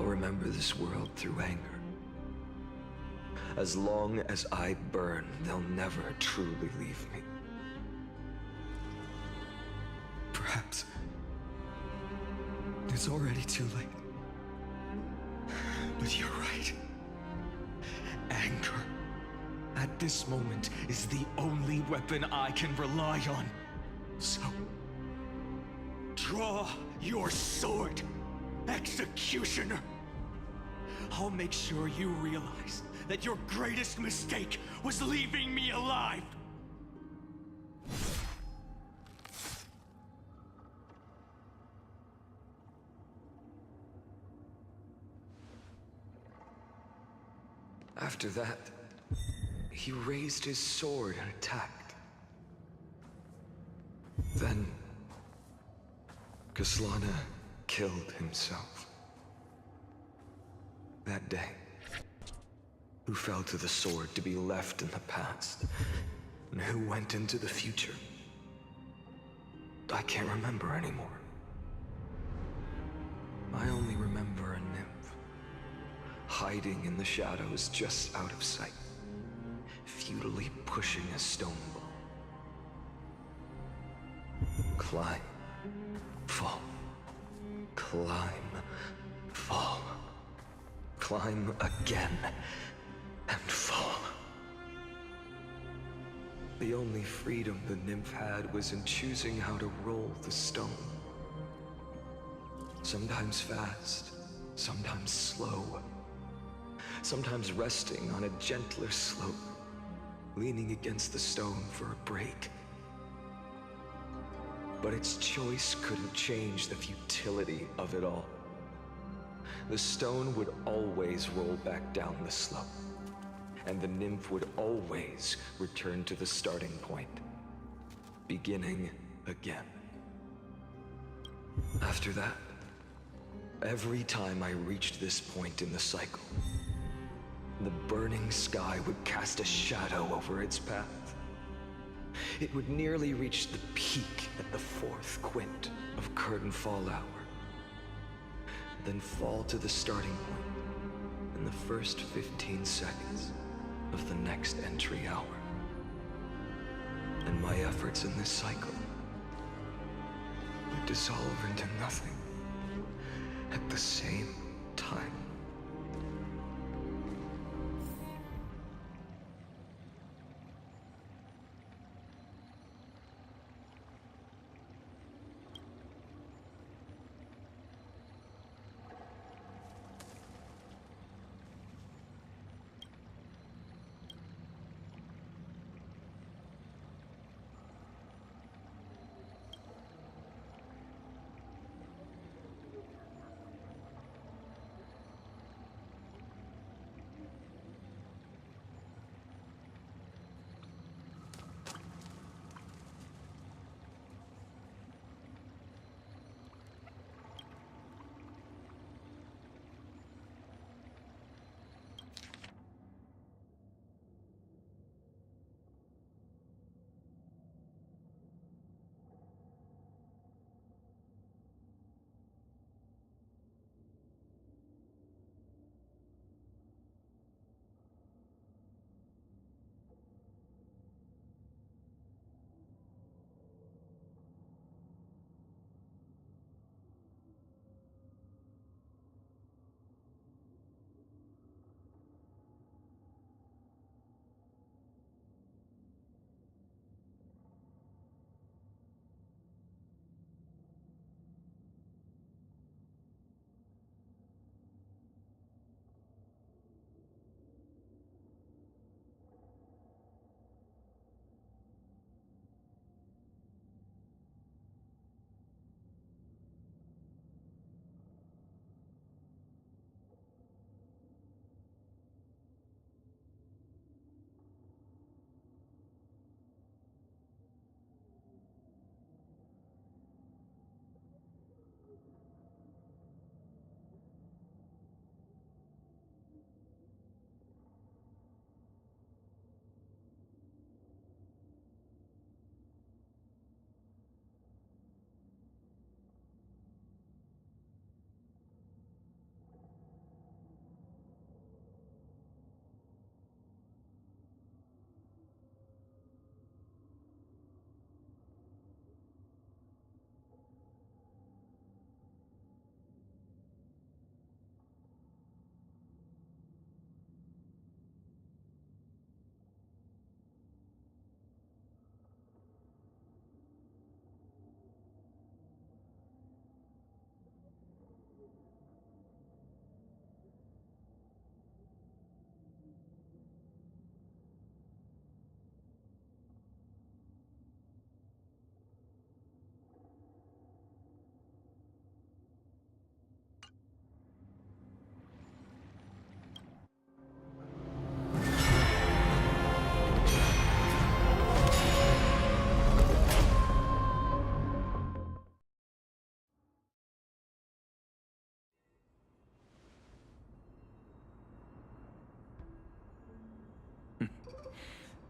remember this world through anger. As long as I burn, they'll never truly leave me. Perhaps it's already too late. But you're right. Anger, at this moment, is the only weapon I can rely on. So, draw your sword, Executioner. I'll make sure you realize that your greatest mistake was leaving me alive. After that, he raised his sword and attacked. Then, Kaslana killed himself. That day, who fell to the sword to be left in the past, and who went into the future, I can't remember anymore. I only remember a nymph, hiding in the shadows just out of sight, futilely pushing a stone ball. Climb, fall, climb, fall, climb again, and fall. The only freedom the nymph had was in choosing how to roll the stone. Sometimes fast, sometimes slow, sometimes resting on a gentler slope, leaning against the stone for a break. But its choice couldn't change the futility of it all. The stone would always roll back down the slope, and the nymph would always return to the starting point, beginning again. After that, every time I reached this point in the cycle, the burning sky would cast a shadow over its path. It would nearly reach the peak at the fourth quint of curtain fall hour, then fall to the starting point in the first 15 seconds of the next entry hour. And my efforts in this cycle would dissolve into nothing at the same time.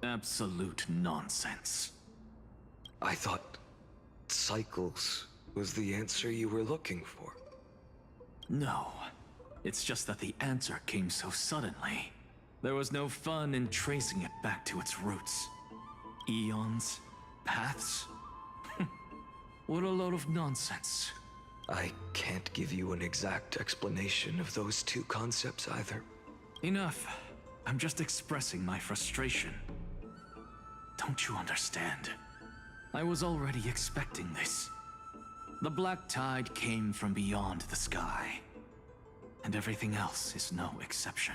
Absolute nonsense. I thought cycles was the answer you were looking for. No. It's just that the answer came so suddenly. There was no fun in tracing it back to its roots. Eons? Paths? What a load of nonsense. I can't give you an exact explanation of those two concepts either. Enough. I'm just expressing my frustration. Don't you understand? I was already expecting this. The black tide came from beyond the sky. And everything else is no exception.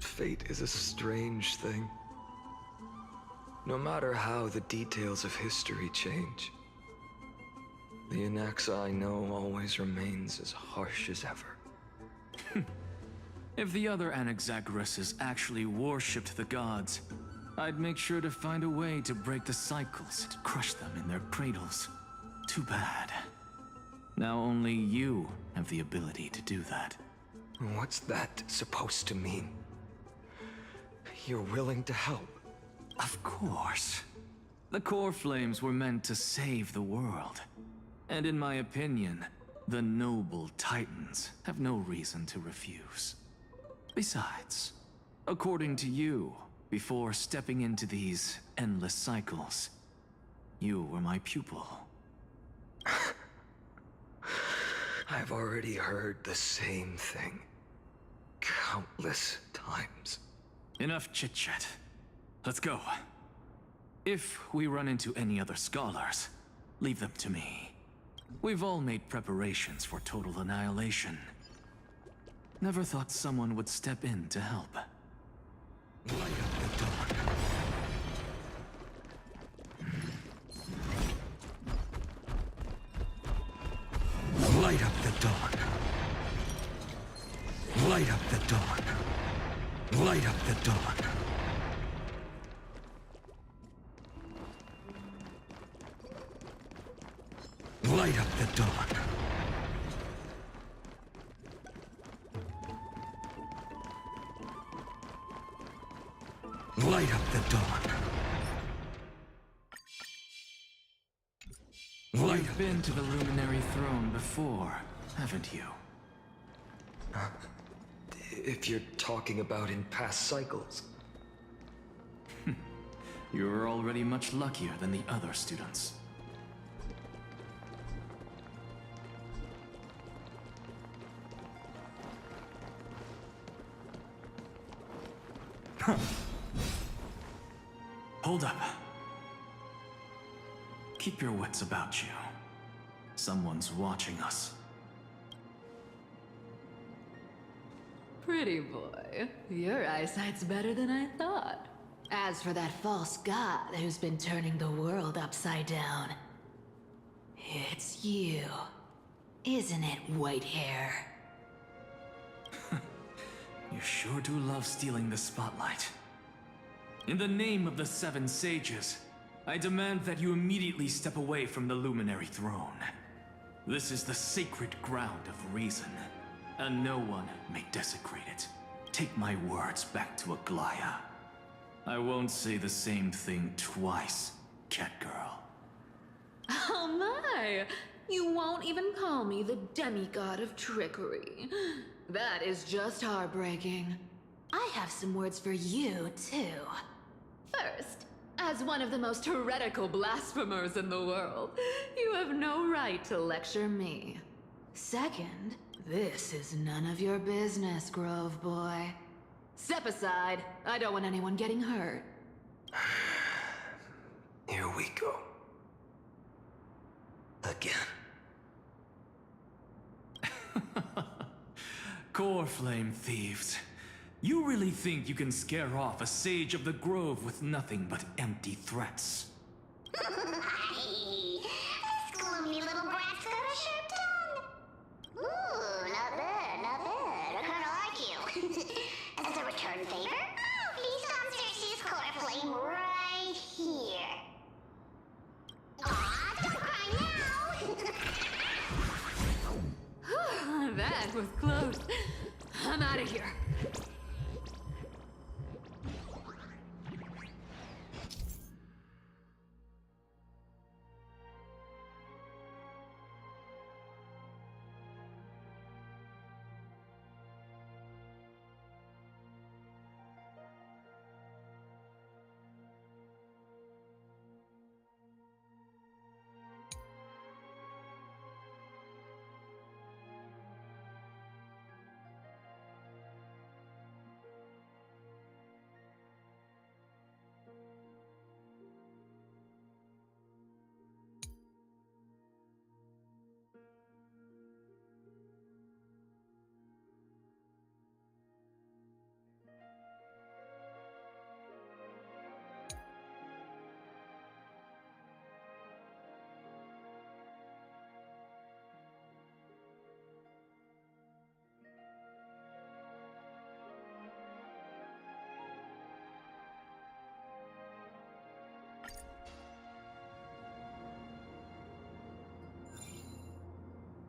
Fate is a strange thing. No matter how the details of history change, the Anaxa I know always remains as harsh as ever. If the other Anaxagoras actually worshipped the gods, I'd make sure to find a way to break the cycles and crush them in their cradles. Too bad. Now only you have the ability to do that. What's that supposed to mean? You're willing to help? Of course. The core flames were meant to save the world. And in my opinion, the noble Titans have no reason to refuse. Besides, according to you, before stepping into these endless cycles, you were my pupil. I've already heard the same thing countless times. Enough chit-chat. Let's go. If we run into any other scholars, leave them to me. We've all made preparations for total annihilation. Never thought someone would step in to help. Light up the dawn. Light up the dawn. Light up the dawn. Light up the dawn. Light up the dawn. Light up the dawn. You've been to the Luminary Throne before, haven't you? If you're talking about in past cycles. You're already much luckier than the other students. Hold up. Keep your wits about you. Someone's watching us. Pretty boy, your eyesight's better than I thought. As for that false god who's been turning the world upside down, it's you, isn't it, white hair? You sure do love stealing the spotlight. In the name of the Seven Sages, I demand that you immediately step away from the Luminary Throne. This is the sacred ground of reason, and no one may desecrate it. Take my words back to Aglaya. I won't say the same thing twice, Catgirl. Oh my! You won't even call me the demigod of trickery. That is just heartbreaking. I have some words for you, too. First, as one of the most heretical blasphemers in the world, you have no right to lecture me. Second, this is none of your business, Grove Boy. Step aside. I don't want anyone getting hurt. Here we go. Again. Core flame thieves. You really think you can scare off a sage of the grove with nothing but empty threats? This gloomy little brat's got a sharp tongue. Ooh, not bad, not bad. I kinda like you. As a return favor, please come search this core flame right here. Aw, don't cry now! That was close. I'm out of here.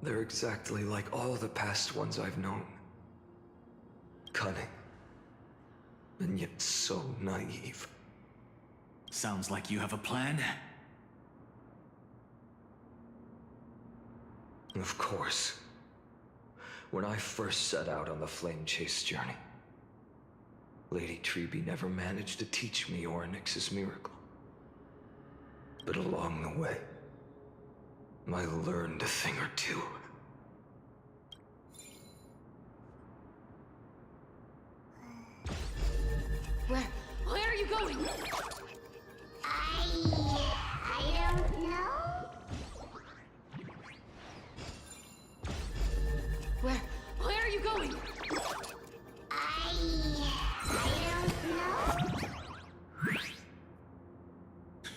They're exactly like all the past ones I've known. Cunning. And yet so naive. Sounds like you have a plan. Of course. When I first set out on the flame chase journey, Lady Treby never managed to teach me Orynyx's miracle. But along the way, I learned a thing or two. Where are you going? I don't know. Where are you going? I don't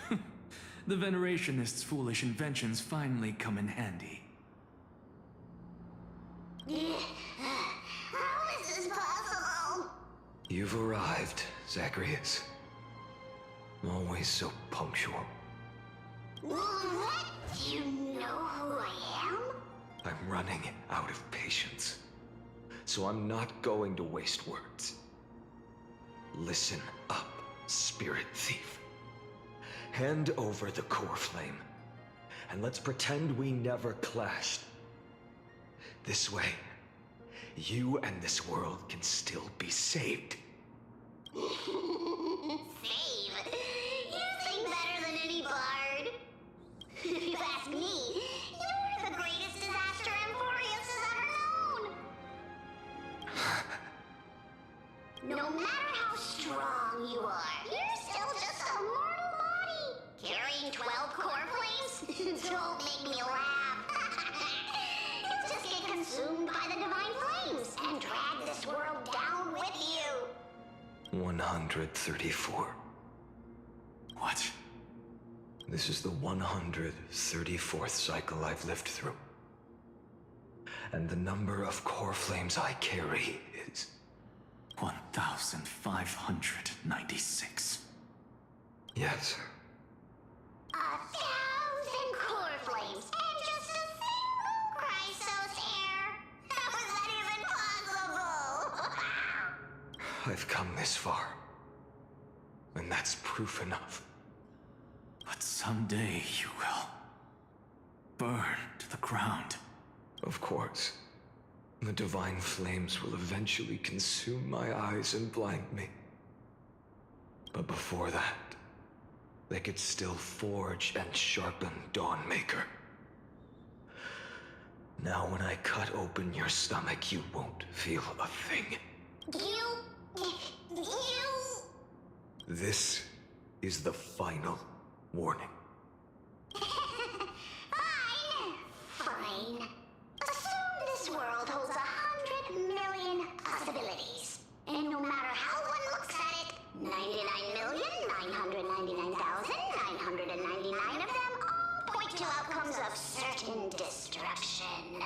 know. The Venerationists' foolish inventions finally come in handy. How is this possible? You've arrived, Zagreus. Always so punctual. What? Do you know who I am? I'm running out of patience. So I'm not going to waste words. Listen up, spirit thief. Hand over the core flame, and let's pretend we never clashed. This way, you and this world can still be saved. Save? You sing better than any bard. If you ask me, you're the greatest disaster Emporius has ever known. No matter how strong you are, you're still just a mortal body. Carrying 12 core flames? Don't make me laugh. You'll just get consumed by the divine flames and drag this world down with you. 134. What? This is the 134th cycle I've lived through. And the number of core flames I carry is... 1,596. Yes. 1,000 core flames and just a single Chrysos heir. How is that even possible? I've come this far. And that's proof enough. But someday you will burn to the ground. Of course. The divine flames will eventually consume my eyes and blind me. But before that, they could still forge and sharpen Dawnmaker. Now when I cut open your stomach, you won't feel a thing. You... This is the final warning. Fine. Assume this world holds 100 million possibilities. And no matter how one looks at it, 99,999,999 of them all point to outcomes of certain destruction.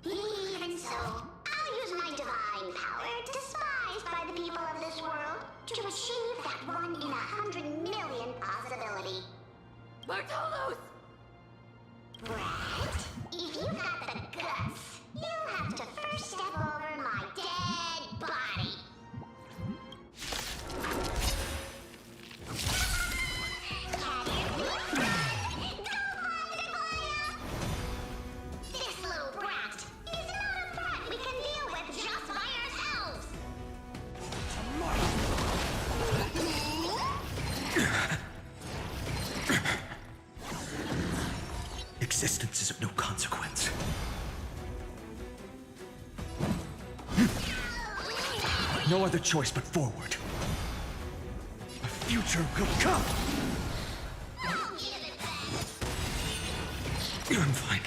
Even so, I'll use my divine power, despised by the people of this world, to achieve that 1 in 100 million possibility. Bartolos! Brat, if you got the guts, you'll have to first step over my dead body. This little brat is not a threat we can deal with just by ourselves. Existence is of no consequence. No other choice but forward. A future will come. I'll give it back. I'm fine.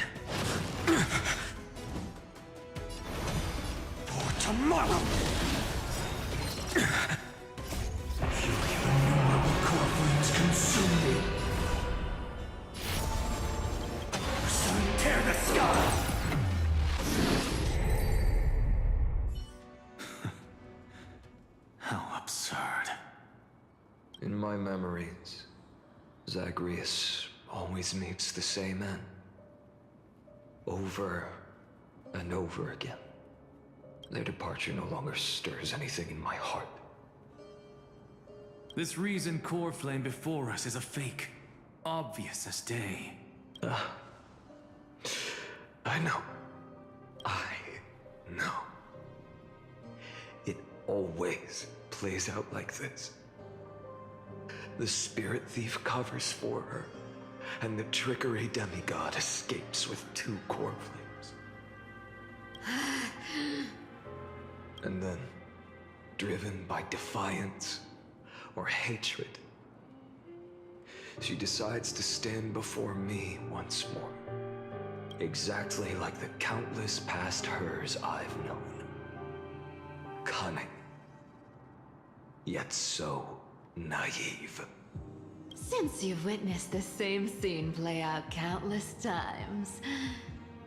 For tomorrow. Feel the innumerable core flames consume me. Sun tear the sky. How absurd. In my memories, Zagreus always meets the same end. over and over again. Their departure no longer stirs anything in my heart. This reason core flame before us is a fake, obvious as day. I know. It always plays out like this. The spirit thief covers for her, and the trickery demigod escapes with 2 core flames. And then, driven by defiance or hatred, she decides to stand before me once more. Exactly like the countless past hers I've known. Cunning, yet so naive. Since you've witnessed the same scene play out countless times,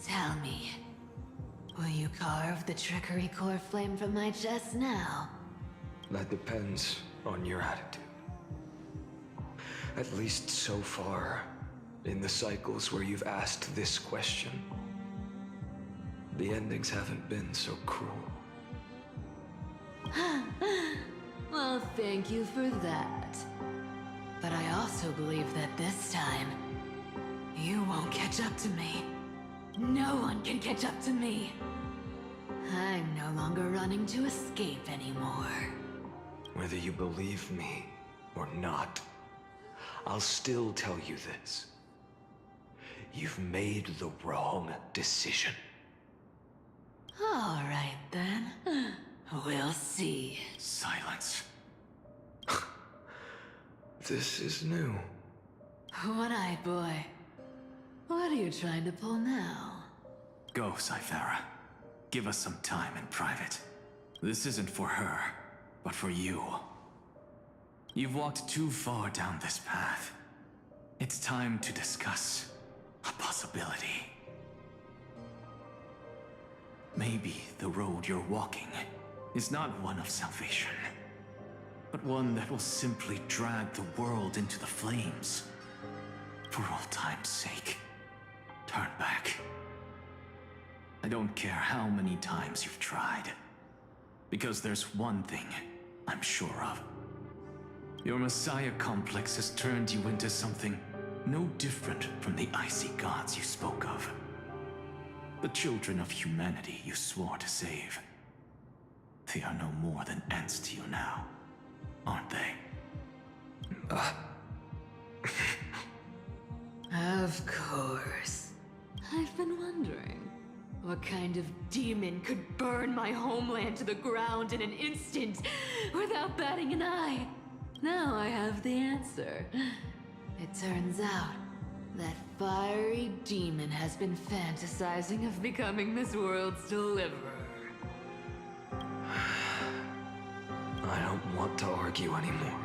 tell me, will you carve the trickery core flame from my chest now? That depends on your attitude. At least so far, in the cycles where you've asked this question, the endings haven't been so cruel. Well, thank you for that. But I also believe that this time, you won't catch up to me. No one can catch up to me. I'm no longer running to escape anymore. Whether you believe me or not, I'll still tell you this. You've made the wrong decision. All right, then. We'll see. Silence. This is new. One-eyed boy. What are you trying to pull now? Go, Cythera. Give us some time in private. This isn't for her, but for you. You've walked too far down this path. It's time to discuss a possibility. Maybe the road you're walking is not one of salvation, but one that will simply drag the world into the flames. For all time's sake, turn back. I don't care how many times you've tried, because there's one thing I'm sure of. Your Messiah complex has turned you into something no different from the icy gods you spoke of. The children of humanity you swore to save. They are no more than ants to you now, aren't they? Of course. I've been wondering, what kind of demon could burn my homeland to the ground in an instant without batting an eye? Now I have the answer. It turns out that fiery demon has been fantasizing of becoming this world's deliverer. I don't want to argue anymore.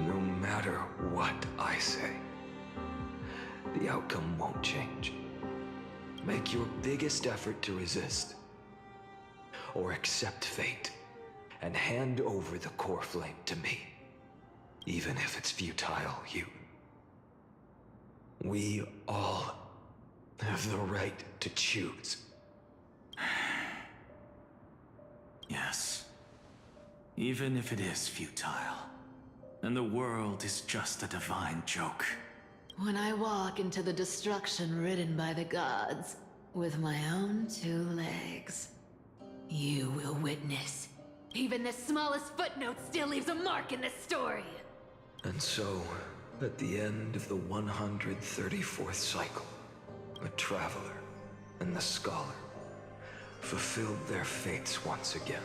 No matter what I say, the outcome won't change. Make your biggest effort to resist, or accept fate, and hand over the core flame to me, even if it's futile, We all have the right to choose. Yes. Even if it is futile, and the world is just a divine joke. When I walk into the destruction ridden by the gods, with my own 2 legs, you will witness. Even the smallest footnote still leaves a mark in this story. And so, at the end of the 134th cycle, the Traveler and the Scholar fulfilled their fates once again.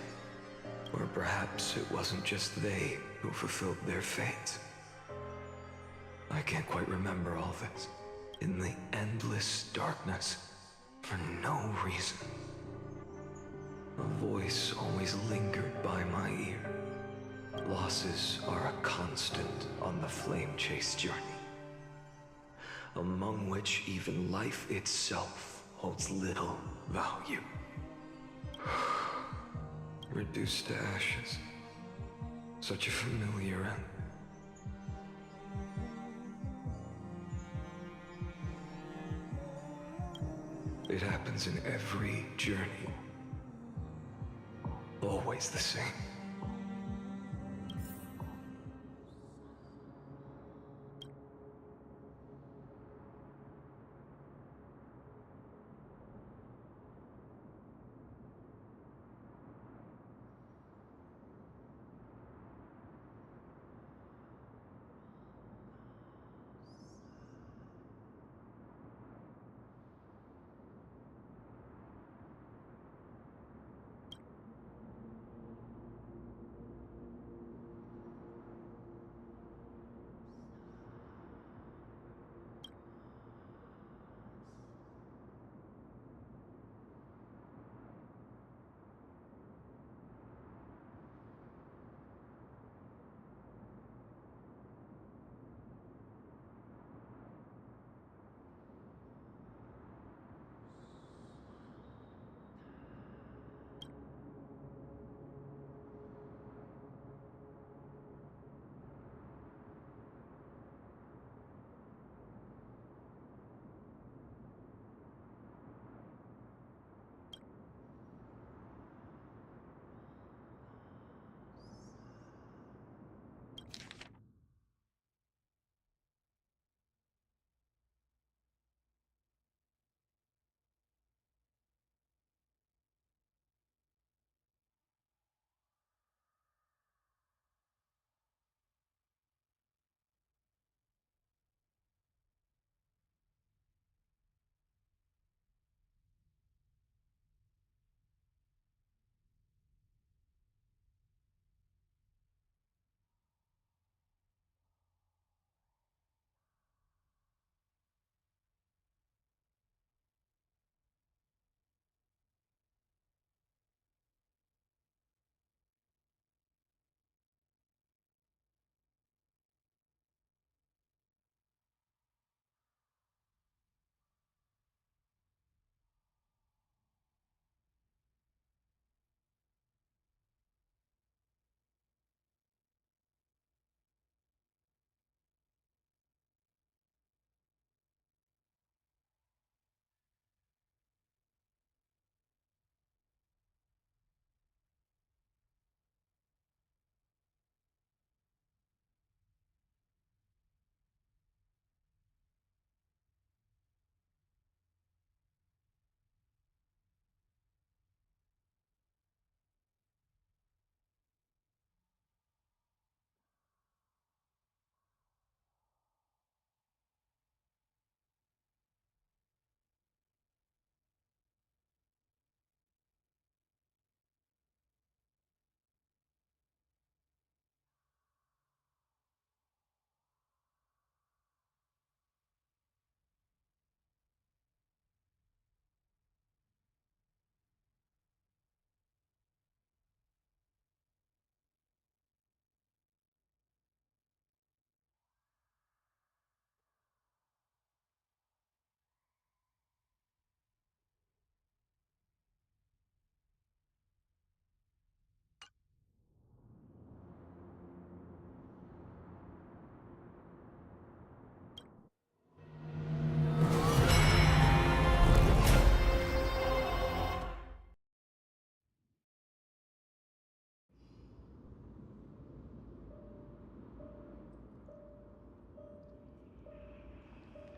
Or perhaps it wasn't just they who fulfilled their fates. I can't quite remember all this. In the endless darkness, for no reason, a voice always lingered by my ear. Losses are a constant on the flame chase journey, among which even life itself holds little value. Reduced to ashes. Such a familiar end. It happens in every journey. Always the same.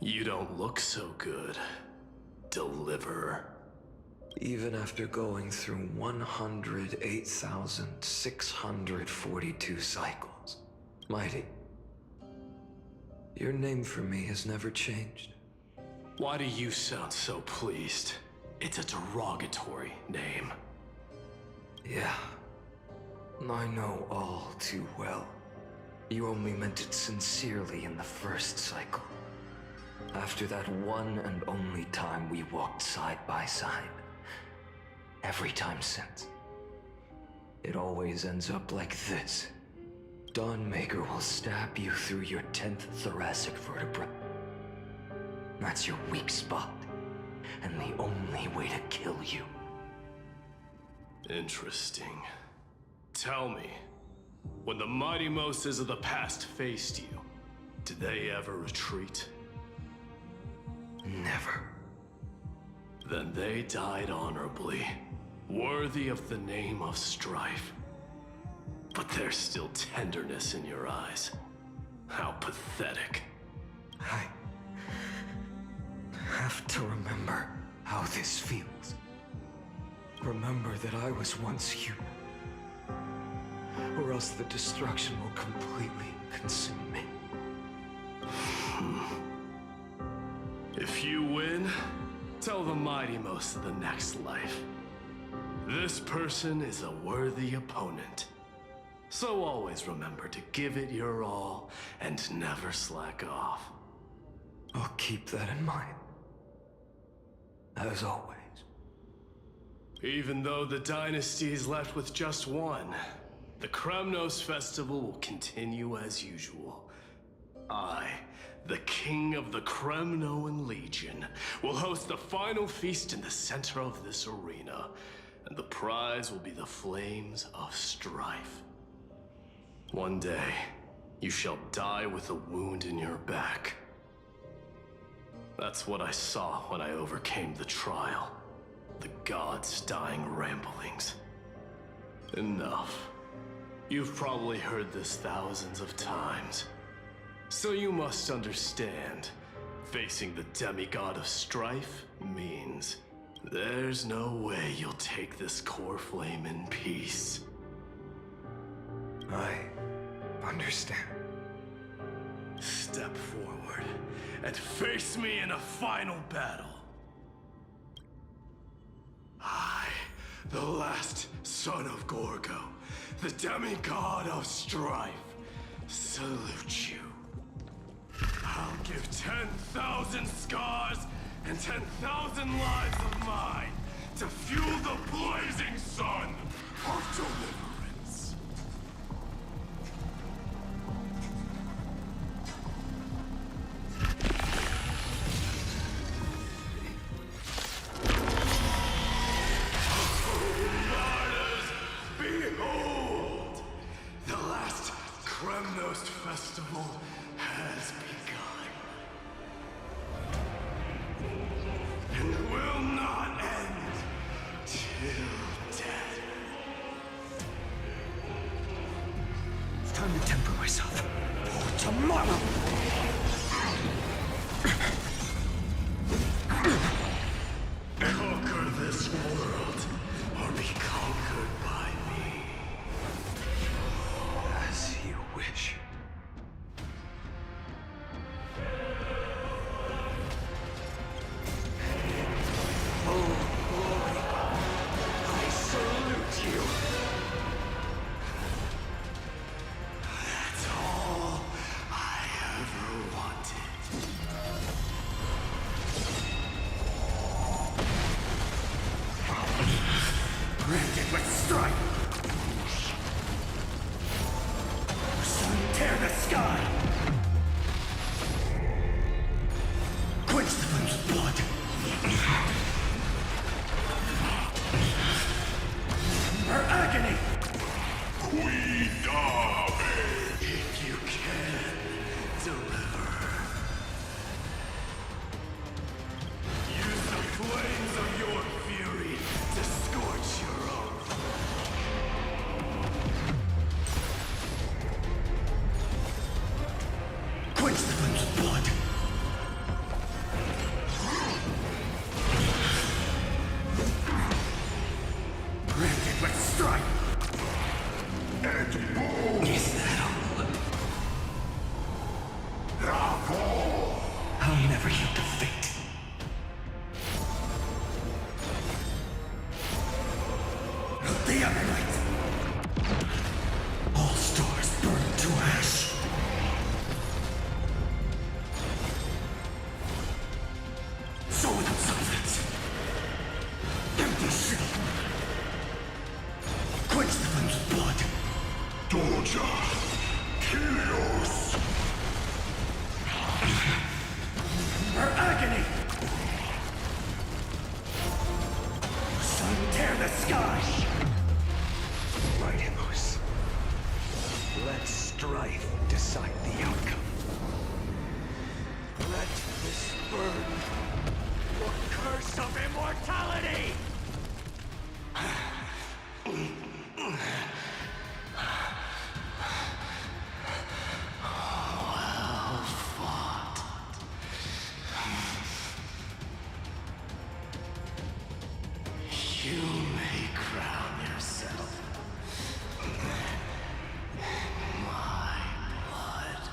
You don't look so good, Deliverer. Even after going through 108,642 cycles. Mighty, your name for me has never changed. Why do you sound so pleased? It's a derogatory name. Yeah, I know all too well. You only meant it sincerely in the first cycle. After that one and only time we walked side by side. Every time since. It always ends up like this. Dawnmaker will stab you through your 10th thoracic vertebra. That's your weak spot, and the only way to kill you. Interesting. Tell me, when the mighty Moses of the past faced you, did they ever retreat? Never. Then they died honorably, worthy of the name of strife. But there's still tenderness in your eyes. How pathetic. I have to remember how this feels. Remember that I was once human. Or else the destruction will completely consume me. If you win, tell the Mighty Most of the next life. This person is a worthy opponent. So always remember to give it your all and never slack off. I'll keep that in mind. As always. Even though the dynasty is left with just one, the Kremnos Festival will continue as usual. I, the King of the Kremnoan Legion, will host the final feast in the center of this arena, and the prize will be the Flames of Strife. One day, you shall die with a wound in your back. That's what I saw when I overcame the trial. The gods' dying ramblings. Enough. You've probably heard this thousands of times. So you must understand, facing the demigod of strife means there's no way you'll take this core flame in peace. I understand. Step forward and face me in a final battle. I, the last son of Gorgo, the demigod of strife, salute you. I'll give 10,000 scars and 10,000 lives of mine to fuel the blazing sun of deliverance. Behold! The last Kremnos festival has begun. And will not end till death. It's time to temper myself. For tomorrow! Conquer this world, or be conquered by me. As you wish. Oh, glory! I salute you! That's all I ever wanted. Branded with strife. Sun tear the sky. Quench the flames of blood. Her agony. If you can, deliver. Use the flames of your fury to scorch your own. Quench the flames of blood. Branded with strife. And more. Is that all? I'll never yield to fate. The other night. All stars burn to ash. So without substance. Empty shell. Quench the flames of blood. Doja. Kyrios. Her agony. Sun tear the sky. Mighty Moose. Let strife decide the outcome. Let this burn Curse of immortality! Well fought. You may crown yourself my blood.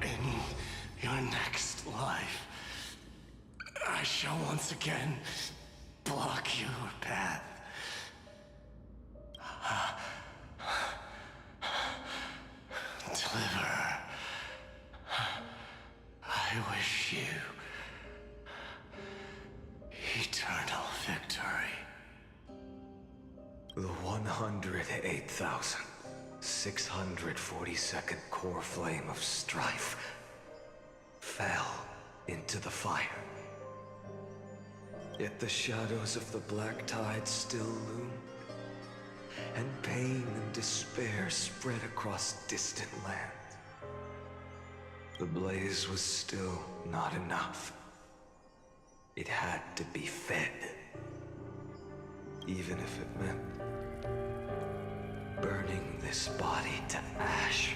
In your next life, I shall once again block your path. Deliver. I wish you eternal victory. The 108,642nd core flame of strife fell into the fire. Yet the shadows of the black tide still loomed, and pain and despair spread across distant lands. The blaze was still not enough. It had to be fed, even if it meant burning this body to ash.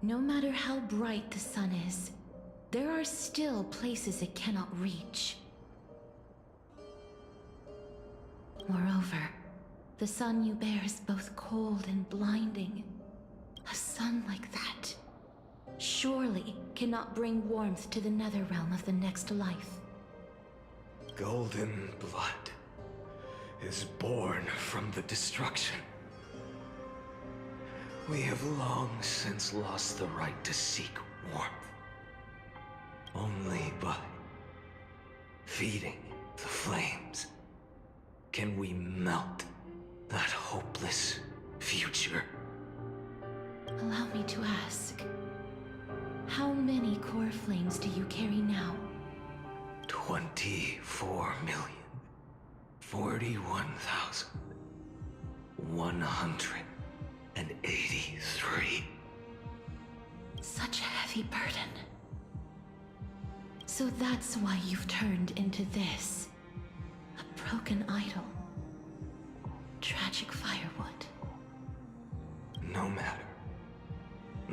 No matter how bright the sun is, there are still places it cannot reach. Moreover, the sun you bear is both cold and blinding. A sun like that surely cannot bring warmth to the nether realm of the next life. Golden blood is born from the destruction. We have long since lost the right to seek warmth. Only by feeding the flames can we melt that hopeless future. Allow me to ask, how many core flames do you carry now? 24,041,183. Such a heavy burden. So that's why you've turned into this. A broken idol. Tragic firewood. No matter.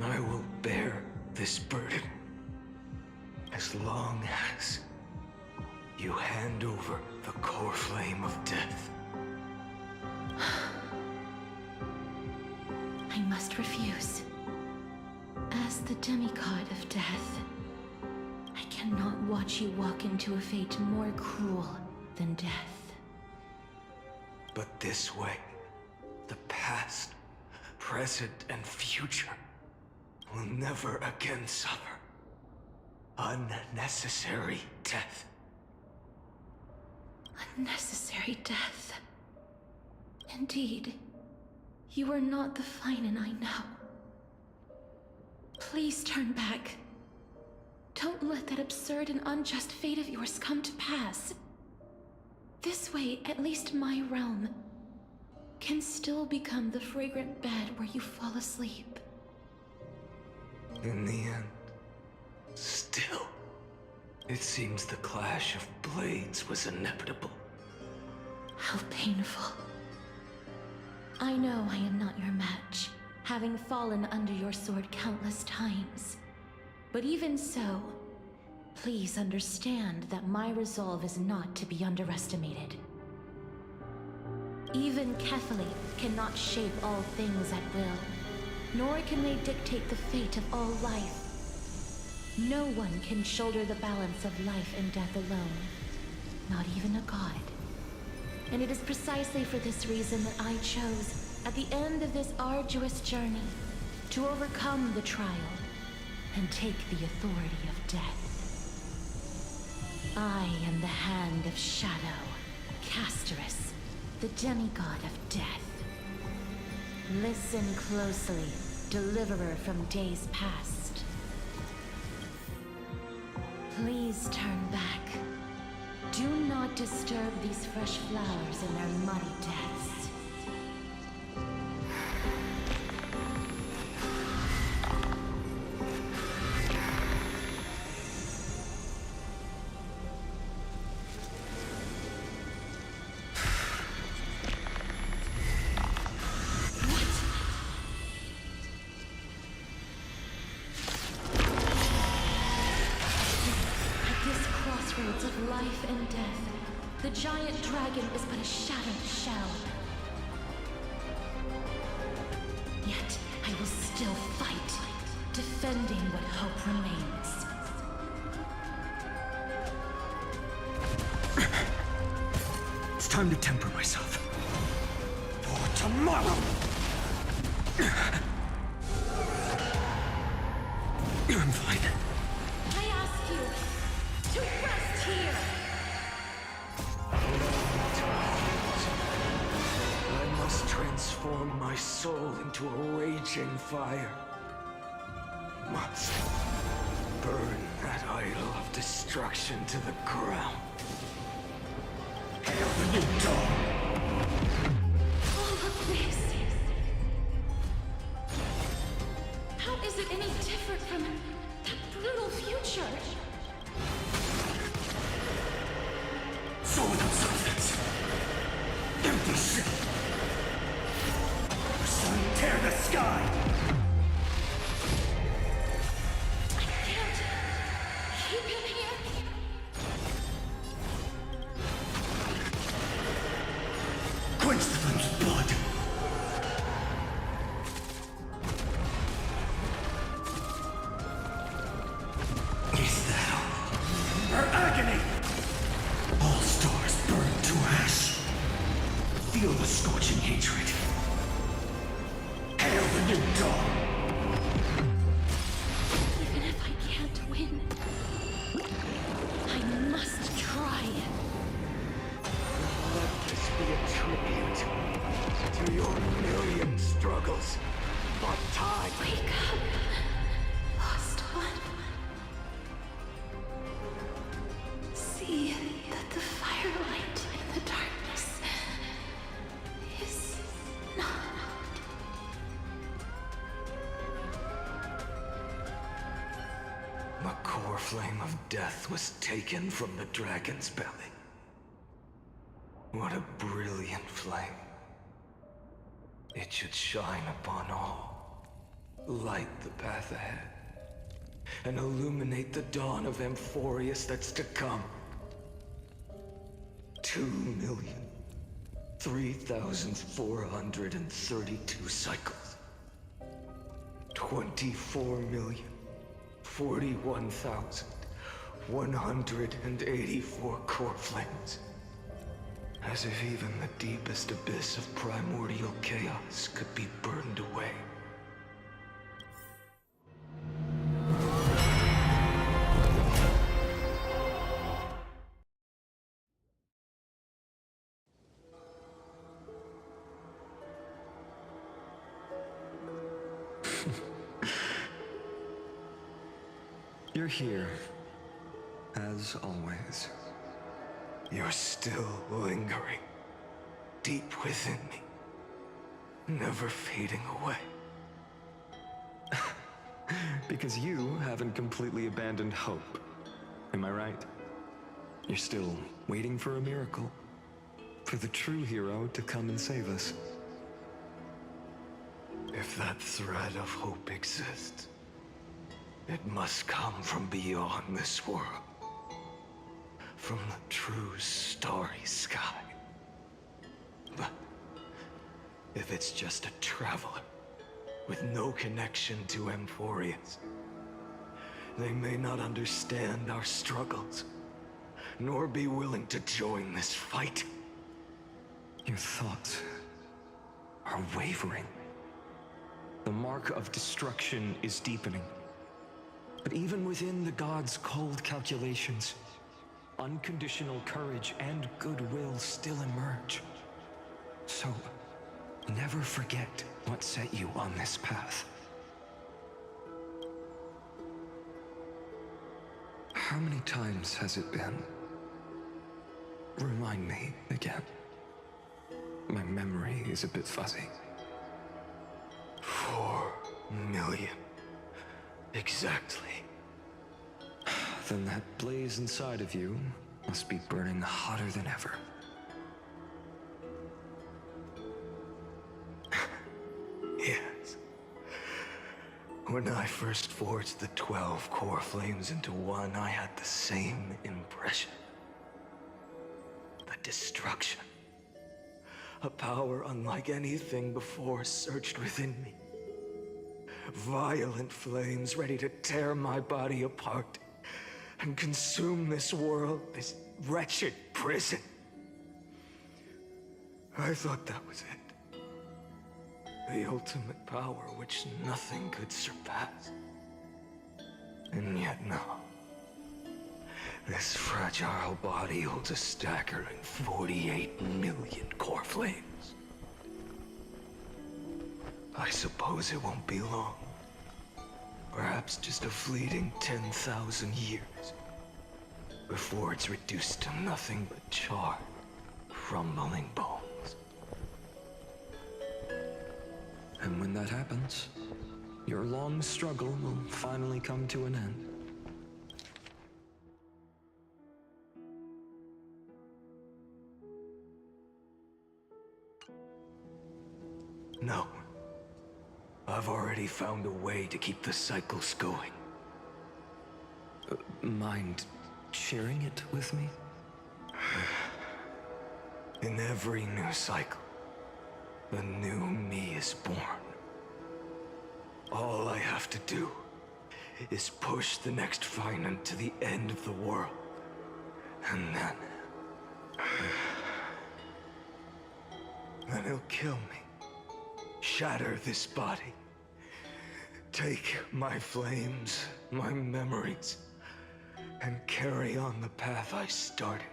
I will bear this burden as long as you hand over the core flame of death. I must refuse. As the demigod of death, I cannot watch you walk into a fate more cruel than death. But this way, the past, present, and future will never again suffer unnecessary death. Unnecessary death. Indeed, you are not the Finan I know. Please turn back. Don't let that absurd and unjust fate of yours come to pass. This way, at least my realm can still become the fragrant bed where you fall asleep. In the end, still, it seems the clash of blades was inevitable. How painful. I know I am not your match, having fallen under your sword countless times. But even so, please understand that my resolve is not to be underestimated. Even Kethali cannot shape all things at will, nor can they dictate the fate of all life. No one can shoulder the balance of life and death alone, not even a god. And it is precisely for this reason that I chose, at the end of this arduous journey, to overcome the trial and take the authority of death. I am the Hand of Shadow, Casterus, the demigod of death. Listen closely, deliverer from days past. Please turn back. Do not disturb these fresh flowers in their muddy deaths. Of life and death, the giant dragon is but a shattered shell. Yet I will still fight, defending what hope remains. It's time to temper myself. For tomorrow! I'm fine. I ask you to rest here! I must transform my soul into a raging fire. Must burn that idol of destruction to the ground. Hail the new dawn! All of this... How is it any different from that brutal future? So without substance. Empty shit. The sun tear the sky. I can't keep him here. Quench the flame's blood. Is that all? Her agony! All stars burn to ash. Feel the scorching hatred. Hail the new dawn! Even if I can't win, I must try. Let this be a tribute to your million struggles. But time. Wake up, lost one. See that the firelight in the darkness is not. The core flame of death was taken from the dragon's belly. What a brilliant flame. It should shine upon all, light the path ahead, and illuminate the dawn of Amphorius that's to come. 2,003,432 cycles. 24,041,184 core flames. As if even the deepest abyss of primordial chaos could be burned away. You're here, as always. You're still lingering, deep within me, never fading away. Because you haven't completely abandoned hope, am I right? You're still waiting for a miracle, for the true hero to come and save us. If that thread of hope exists, it must come from beyond this world. From the true starry sky. But if it's just a traveler with no connection to Amphorius, they may not understand our struggles, nor be willing to join this fight. Your thoughts are wavering. The mark of destruction is deepening. But even within the gods' cold calculations, unconditional courage and goodwill still emerge. So, never forget what set you on this path. How many times has it been? Remind me again. My memory is a bit fuzzy. 4 million. Exactly. Then that blaze inside of you must be burning hotter than ever. Yes. When I first forged the 12 core flames into one, I had the same impression. The destruction. A power unlike anything before surged within me. Violent flames ready to tear my body apart and consume this world, this wretched prison. I thought that was it. The ultimate power which nothing could surpass. And yet now, this fragile body holds a staggering 48 million core flames. I suppose it won't be long. Perhaps just a fleeting 10,000 years before it's reduced to nothing but charred, crumbling bones. And when that happens, your long struggle will finally come to an end. No. I've already found a way to keep the cycles going. Mind sharing it with me? In every new cycle, a new me is born. All I have to do is push the next finite to the end of the world. And then he'll kill me. Shatter this body. Take my flames, my memories, and carry on the path I started.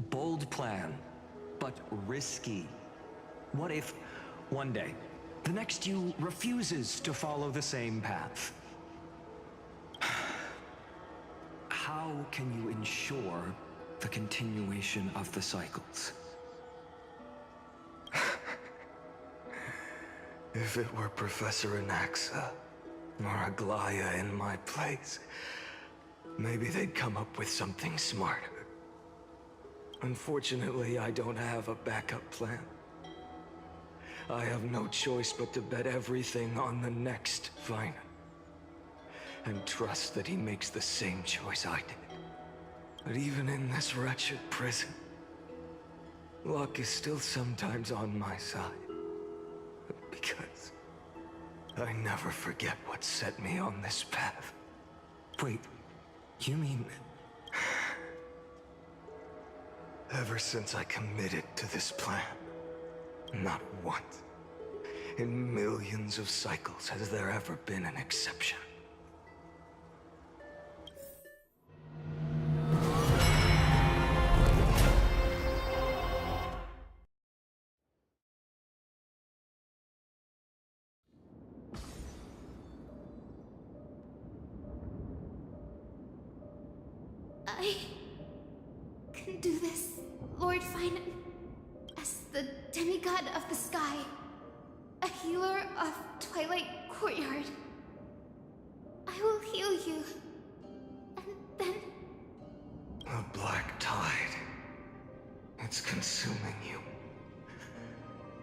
Bold plan, but risky. What if, one day, the next you refuses to follow the same path? How can you ensure the continuation of the cycles? If it were Professor Anaxa or Aglaya in my place, maybe they'd come up with something smarter. Unfortunately, I don't have a backup plan. I have no choice but to bet everything on the next finite. And trust that he makes the same choice I did. But even in this wretched prison, luck is still sometimes on my side. Because I never forget what set me on this path. Wait, you mean... Ever since I committed to this plan, not once, in millions of cycles, has there ever been an exception. I can do this, Lord Finan. As the demigod of the sky, a healer of Twilight Courtyard. I will heal you. And then... The black tide. It's consuming you.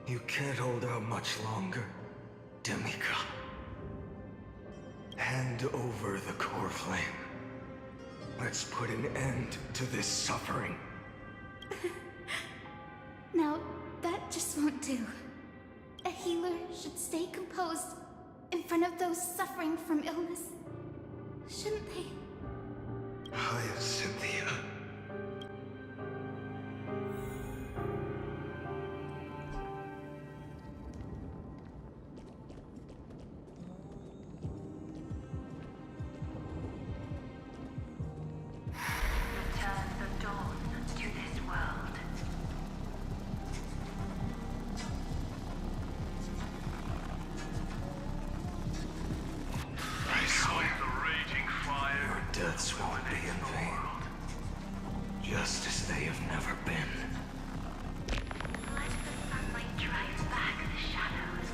You can't hold out much longer, demigod. Hand over the core flame. Let's put an end to this suffering. No, that just won't do. A healer should stay composed in front of those suffering from illness. Shouldn't they? Cynthia. Returns of dawn to this world. I swear, your deaths won't be in vain. Just as they have never been. Let the sunlight drive back the shadows.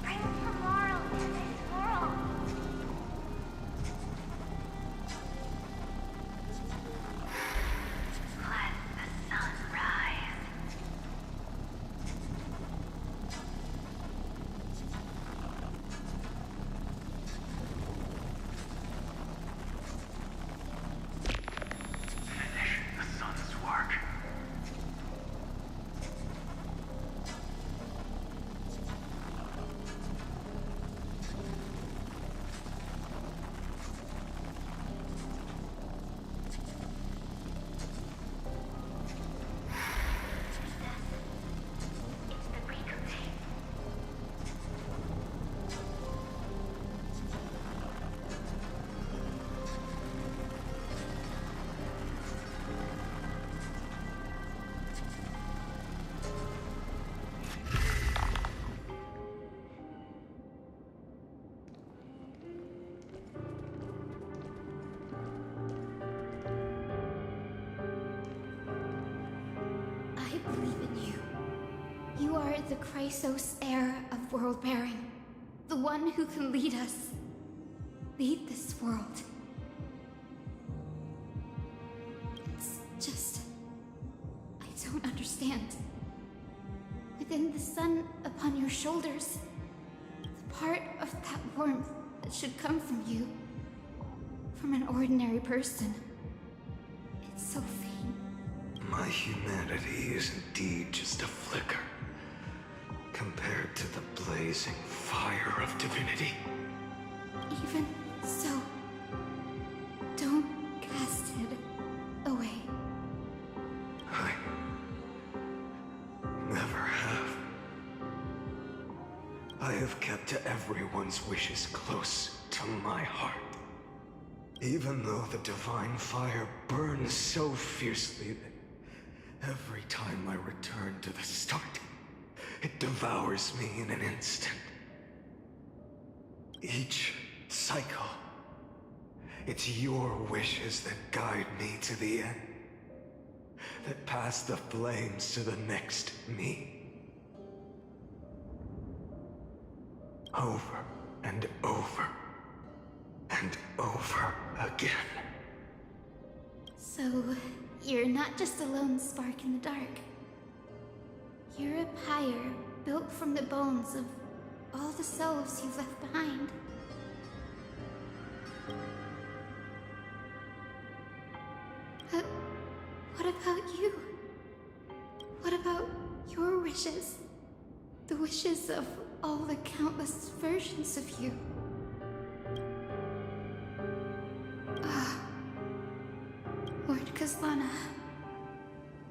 Bring tomorrow to this world. Let the sun rise. Finish the sun's work. It's the break of day. I believe in you. You are the Chrysos heir of world bearing. The one who can lead us. Lead this world. It's just... I don't understand. Within the sun upon your shoulders, the part of that warmth that should come from you, from an ordinary person, it's so faint. My humanity is indeed just a flicker compared to the blazing fire of divinity. Even so, don't cast it away. I never have. I have kept everyone's wishes close to my heart. Even though the divine fire burns so fiercely that every time I return to the start, it devours me in an instant. Each cycle, it's your wishes that guide me to the end, that pass the flames to the next me. Over and over and over again. So, you're not just a lone spark in the dark. You're a pyre built from the bones of all the selves you've left behind. But what about you? What about your wishes? The wishes of all the countless versions of you. Lord Kazlana.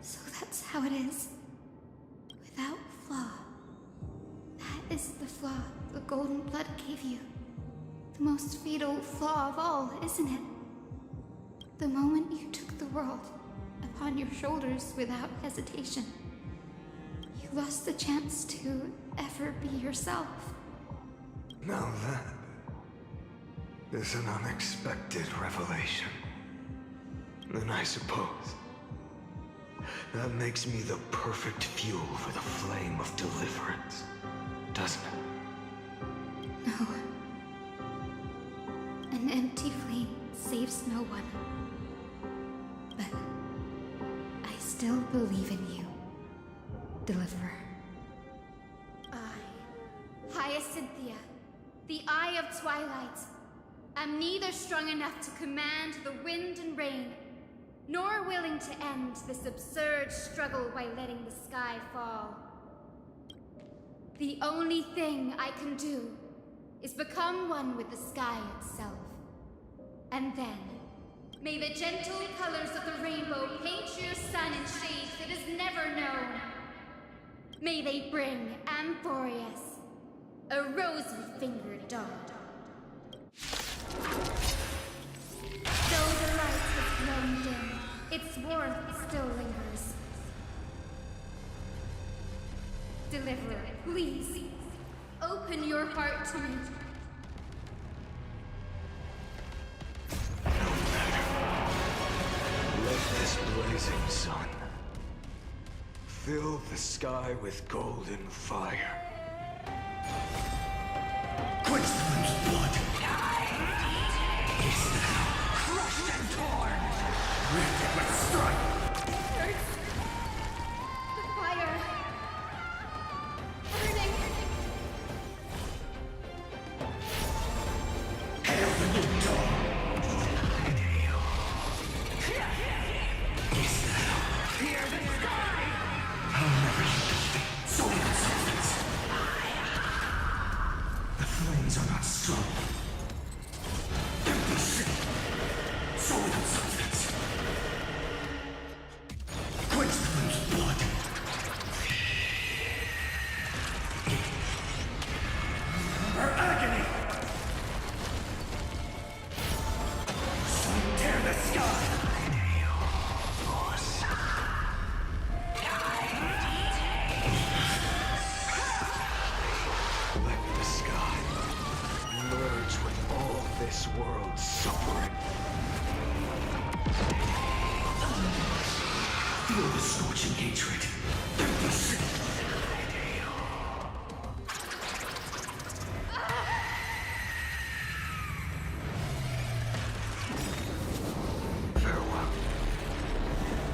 So that's how it is. Without flaw. That is the flaw the golden blood gave you. The most fatal flaw of all, isn't it? The moment you took the world upon your shoulders without hesitation, you lost the chance to ever be yourself. Now that is an unexpected revelation. Then I suppose that makes me the perfect fuel for the flame of deliverance, doesn't it? No. An empty flame saves no one. But I still believe in you, Deliverer. I, Hyacinthia, the Eye of Twilight, am neither strong enough to command the wind and rain, nor willing to end this absurd struggle by letting the sky fall. The only thing I can do is become one with the sky itself. And then, may the gentle colors of the rainbow paint your sun in shades it has never known. May they bring Amphorius, a rosy-fingered dog. Though the light has grown dim, its warmth still lingers. Deliverer, please, open your heart to me. Let this blazing sun fill the sky with golden fire. Quench the moon's blood. Is now crushed and torn. Rend it with strife. It hurts. The fire. Burning. Hail the new dawn. Is now hear the sky. I'll never yield. So substance. The flames are not strong. Empty shit. So without substance. Quench the moon's blood. Her agony. Sun tear the sky. Let the sky merge with all this world's suffering. Feel the scorching hatred. Empty shit. Farewell,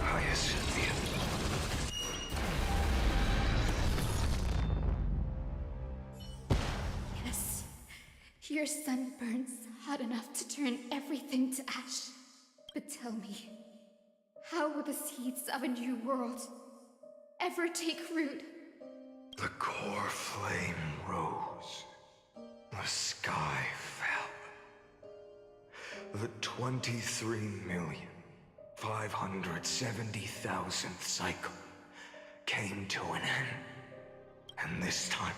Hyacinthia. Yes, your sun burns hot enough to turn everything to ash. But tell me, how will the seeds of a new world ever take root? The core flame rose. The sky fell. The 23,570,000th cycle came to an end. And this time,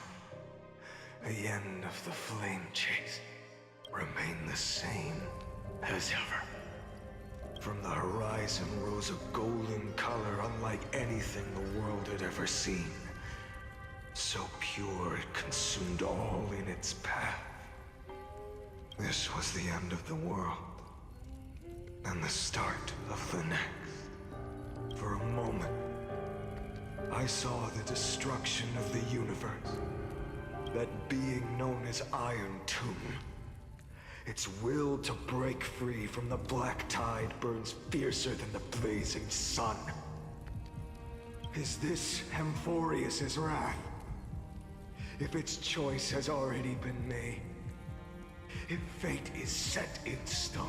the end of the flame chase remained the same as ever. From the horizon rose a golden color unlike anything the world had ever seen. So pure it consumed all in its path. This was the end of the world, and the start of the next. For a moment, I saw the destruction of the universe. That being known as Iron Tomb. Its will to break free from the black tide burns fiercer than the blazing sun. Is this Amphorius' wrath? If its choice has already been made, if fate is set in stone,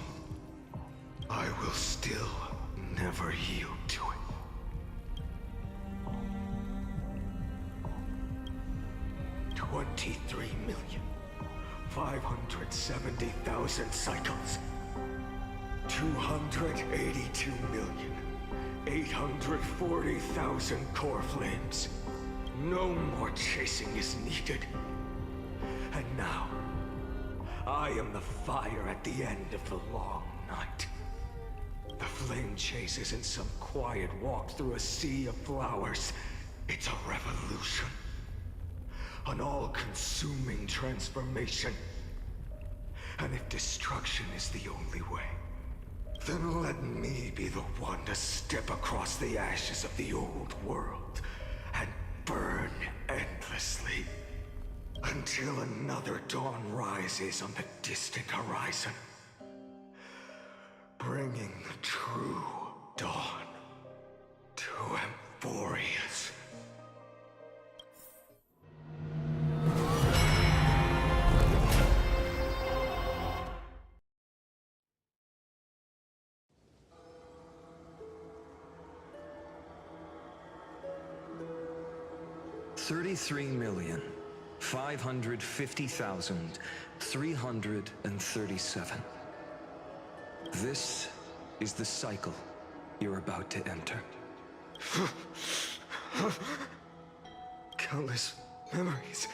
I will still never yield to it. 23,570,000 cycles. 282,840,000 core flames. No more chasing is needed. And now, I am the fire at the end of the long night. The flame chase isn't some quiet walk through a sea of flowers. It's a revolution. An all-consuming transformation. And if destruction is the only way, then let me be the one to step across the ashes of the old world and burn endlessly until another dawn rises on the distant horizon, bringing the true dawn to Emphorius. $33,550,337. This is the cycle you're about to enter. Countless memories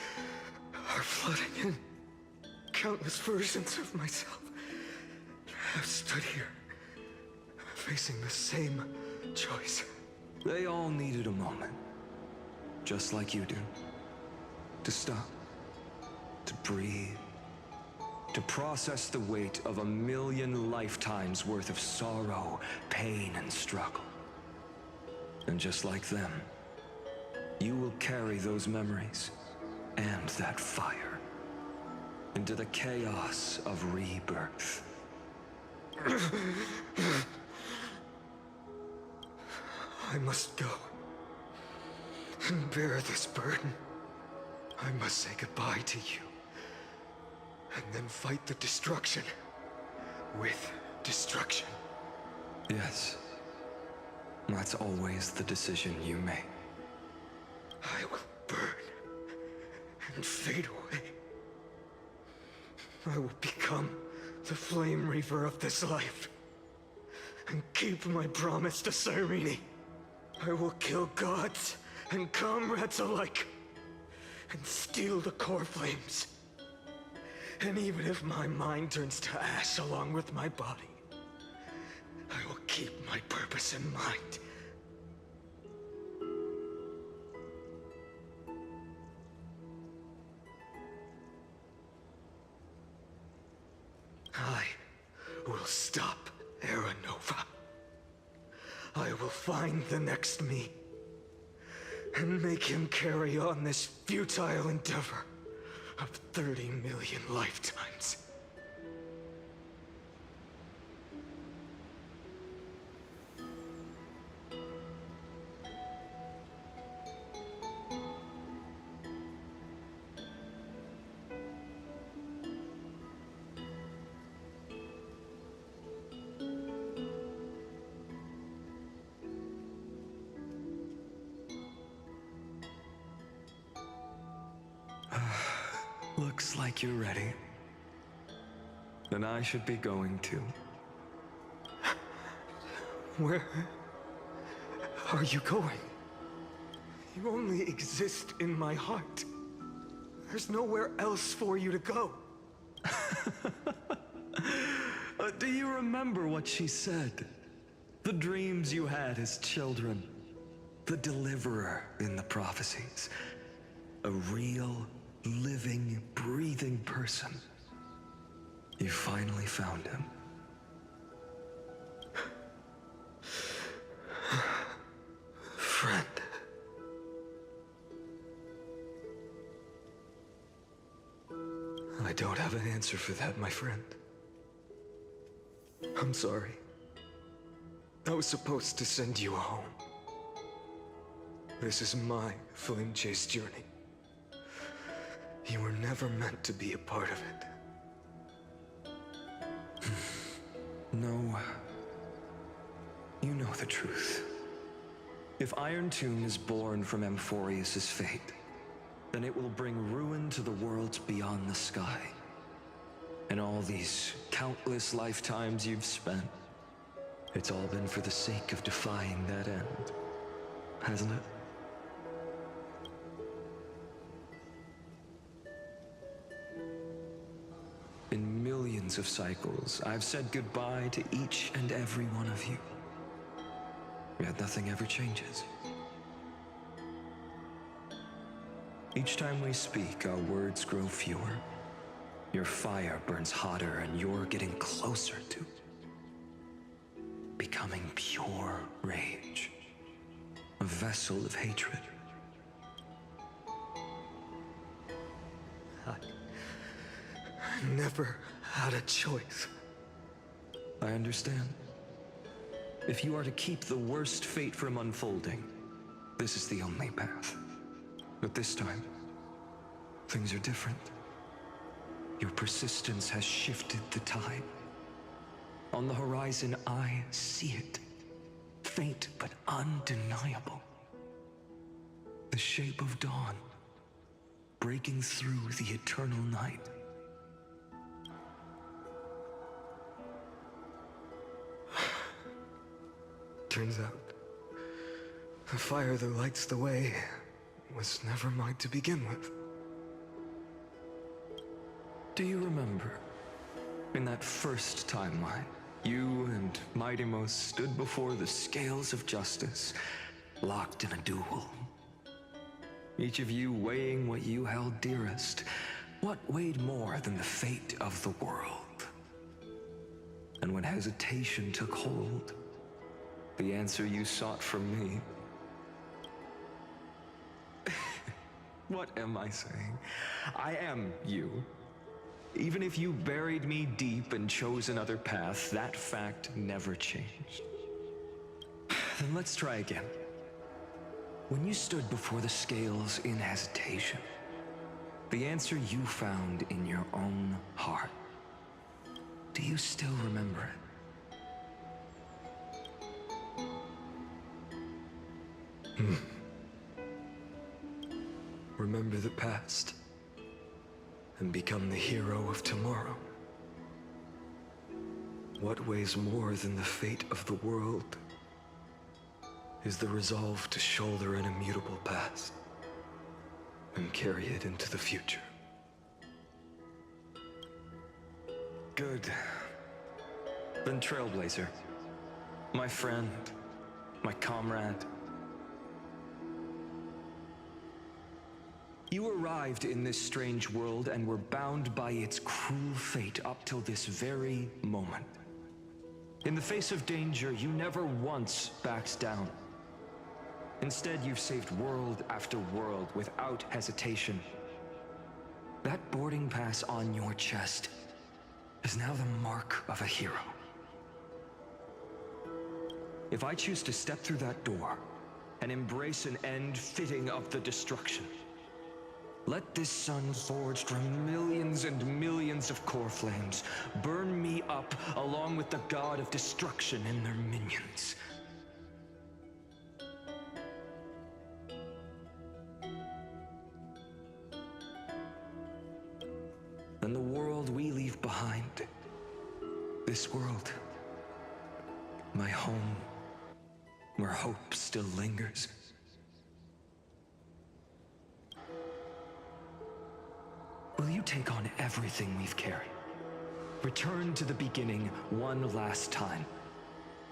are flooding in. Countless versions of myself have stood here, facing the same choice. They all needed a moment, just like you do. To stop, to breathe, to process the weight of 1,000,000 lifetimes worth of sorrow, pain, and struggle. And just like them, you will carry those memories and that fire into the chaos of rebirth. I must go and bear this burden. I must say goodbye to you, and then fight the destruction with destruction. Yes, that's always the decision you make. I will burn and fade away. I will become the flame reaver of this life and keep my promise to Sermini. I will kill gods and comrades alike and steal the core flames. And even if my mind turns to ash along with my body, I will keep my purpose in mind. I will stop Era Nova. I will find the next me and make him carry on this futile endeavor of 30 million lifetimes. Looks like you're ready. Then I should be going too. Where are you going? You only exist in my heart. There's nowhere else for you to go. Do you remember what she said? The dreams you had as children. The deliverer in the prophecies. A real, living, breathing person. You finally found him. Friend. I don't have an answer for that, my friend. I'm sorry. I was supposed to send you home. This is my flame chase journey. You were never meant to be a part of it. No. You know the truth. If Iron Tomb is born from Emphorius' fate, then it will bring ruin to the worlds beyond the sky. And all these countless lifetimes you've spent, it's all been for the sake of defying that end, hasn't it? In millions of cycles, I've said goodbye to each and every one of you. Yet nothing ever changes. Each time we speak, our words grow fewer. Your fire burns hotter, and you're getting closer to becoming pure rage. A vessel of hatred. I never had a choice. I understand. If you are to keep the worst fate from unfolding, this is the only path. But this time, things are different. Your persistence has shifted the tide. On the horizon, I see it. Faint but undeniable. The shape of dawn, breaking through the eternal night. Turns out, the fire that lights the way was never mine to begin with. Do you remember, in that first timeline, you and Mightymost stood before the scales of justice, locked in a duel? Each of you weighing what you held dearest. What weighed more than the fate of the world? And when hesitation took hold, the answer you sought from me. What am I saying? I am you. Even if you buried me deep and chose another path, that fact never changed. Then let's try again. When you stood before the scales in hesitation, the answer you found in your own heart, do you still remember it? Remember the past and become the hero of tomorrow. What weighs more than the fate of the world is the resolve to shoulder an immutable past and carry it into the future. Good. Then Trailblazer, my friend, my comrade. You arrived in this strange world and were bound by its cruel fate up till this very moment. In the face of danger, you never once backed down. Instead, you've saved world after world without hesitation. That boarding pass on your chest is now the mark of a hero. If I choose to step through that door and embrace an end fitting of the destruction, let this sun forged from millions and millions of core flames burn me up along with the god of destruction and their minions. And the world we leave behind, this world, my home, where hope still lingers. Will you take on everything we've carried? Return to the beginning one last time.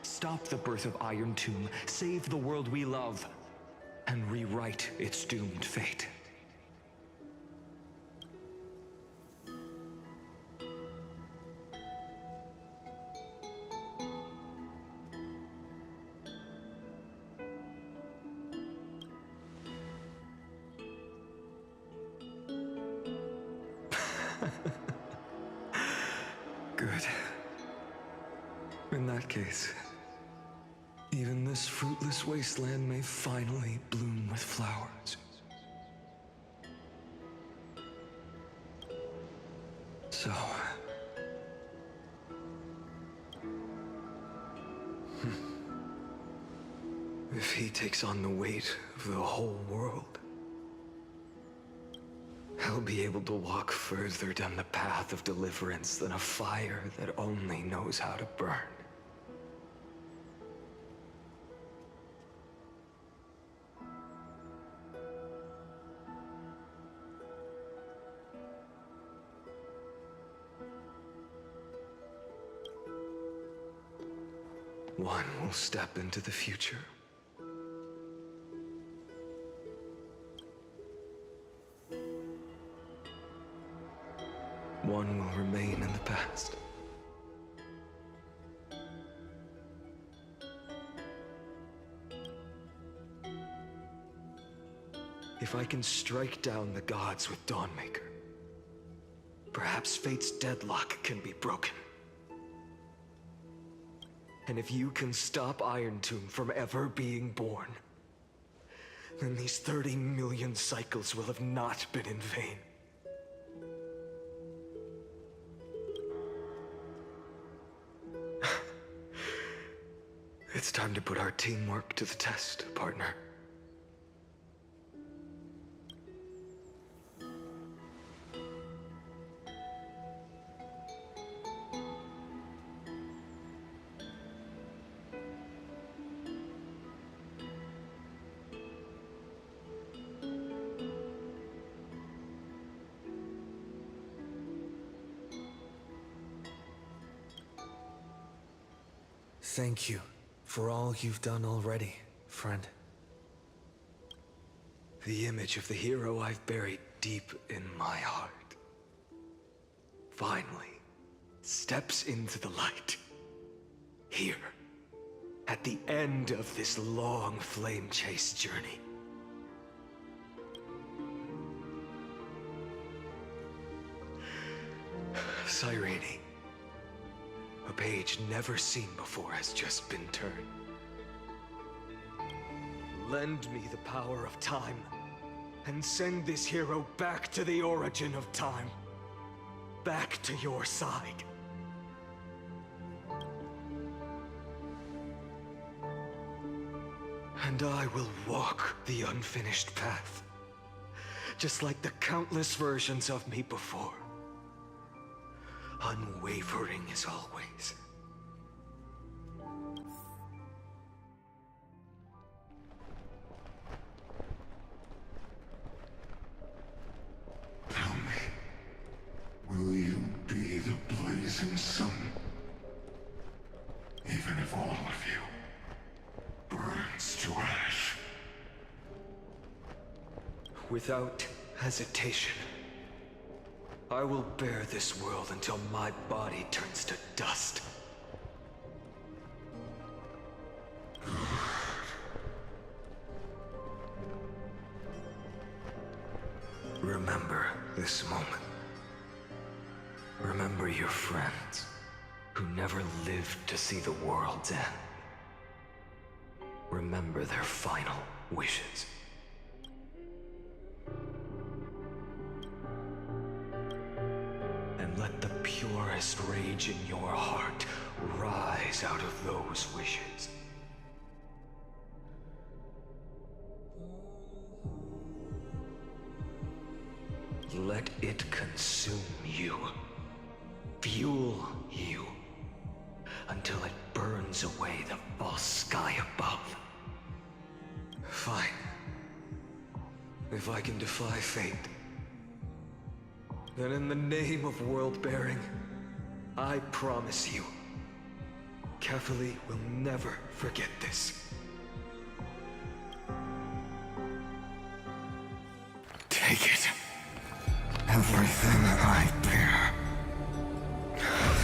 Stop the birth of Iron Tomb, save the world we love, and rewrite its doomed fate. Good. In that case, even this fruitless wasteland may finally bloom with flowers. So... if he takes on the weight of the whole world, I'll be able to walk further down the path of deliverance than a fire that only knows how to burn. One will step into the future. one will remain in the past. If I can strike down the gods with Dawnmaker, perhaps fate's deadlock can be broken. And if you can stop Iron Tomb from ever being born, then these 30 million cycles will have not been in vain. It's time to put our teamwork to the test, partner. Thank you for all you've done already, friend. The image of the hero I've buried deep in my heart finally steps into the light. Here, at the end of this long flame chase journey. Cyrene, a page never seen before has just been turned. Lend me the power of time, and send this hero back to the origin of time. Back to your side. And I will walk the unfinished path, just like the countless versions of me before. Unwavering as always. Tell me, will you be the blazing sun? Even if all of you burns to ash. Without hesitation, I will bear this world until my body turns to dust. Remember this moment. Remember your friends who never lived to see the world's end. Remember their final wishes. And let the purest rage in your heart rise out of those wishes. Let it consume you, fuel you, until it burns away the false sky above. Fine. If I can defy fate, then in the name of world-bearing, I promise you, Kefali will never forget this. Take it. Everything I bear.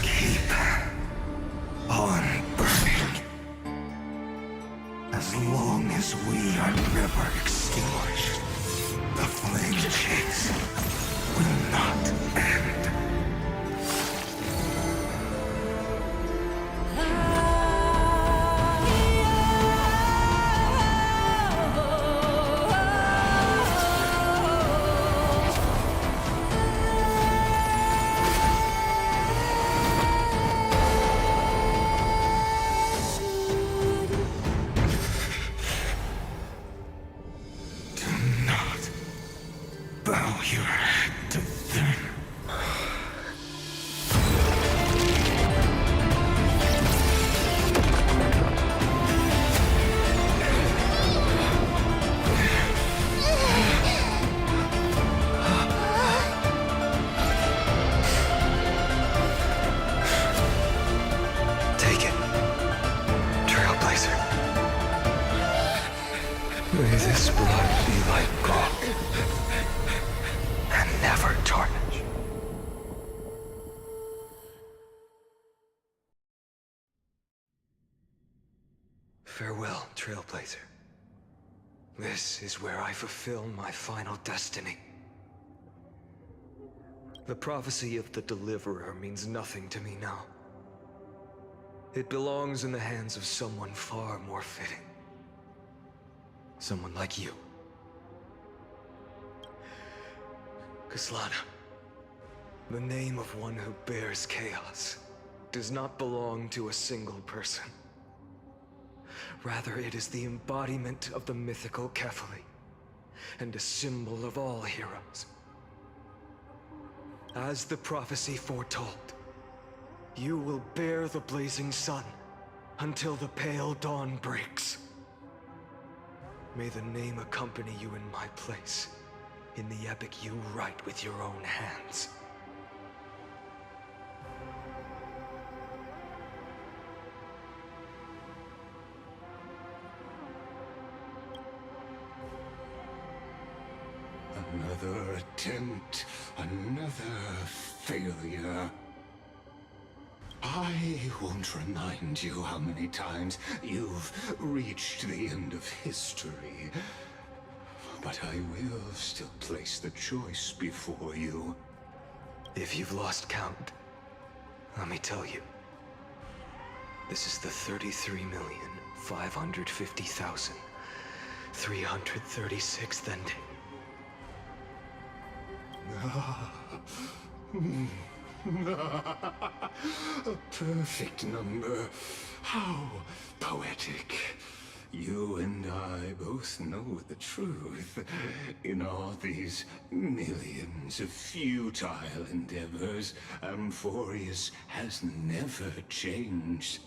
Keep on burning. As long as we are never extinguished, the flame chase will not end. Bow your head to them. Take it, Trailblazer. May this blood be like gold and never tarnish. Farewell, Trailblazer. This is where I fulfill my final destiny. The prophecy of the Deliverer means nothing to me now. It belongs in the hands of someone far more fitting. Someone like you. Kaslana, the name of one who bears chaos does not belong to a single person. Rather, it is the embodiment of the mythical Kefali, and a symbol of all heroes. As the prophecy foretold, you will bear the blazing sun until the pale dawn breaks. May the name accompany you in my place, in the epic you write with your own hands. Another attempt, another failure. I won't remind you how many times you've reached the end of history, but I will still place the choice before you. If you've lost count, let me tell you. This is the 33,550,336th ending. A perfect number. How poetic. You and I both know the truth. In all these millions of futile endeavors, Amphorius has never changed.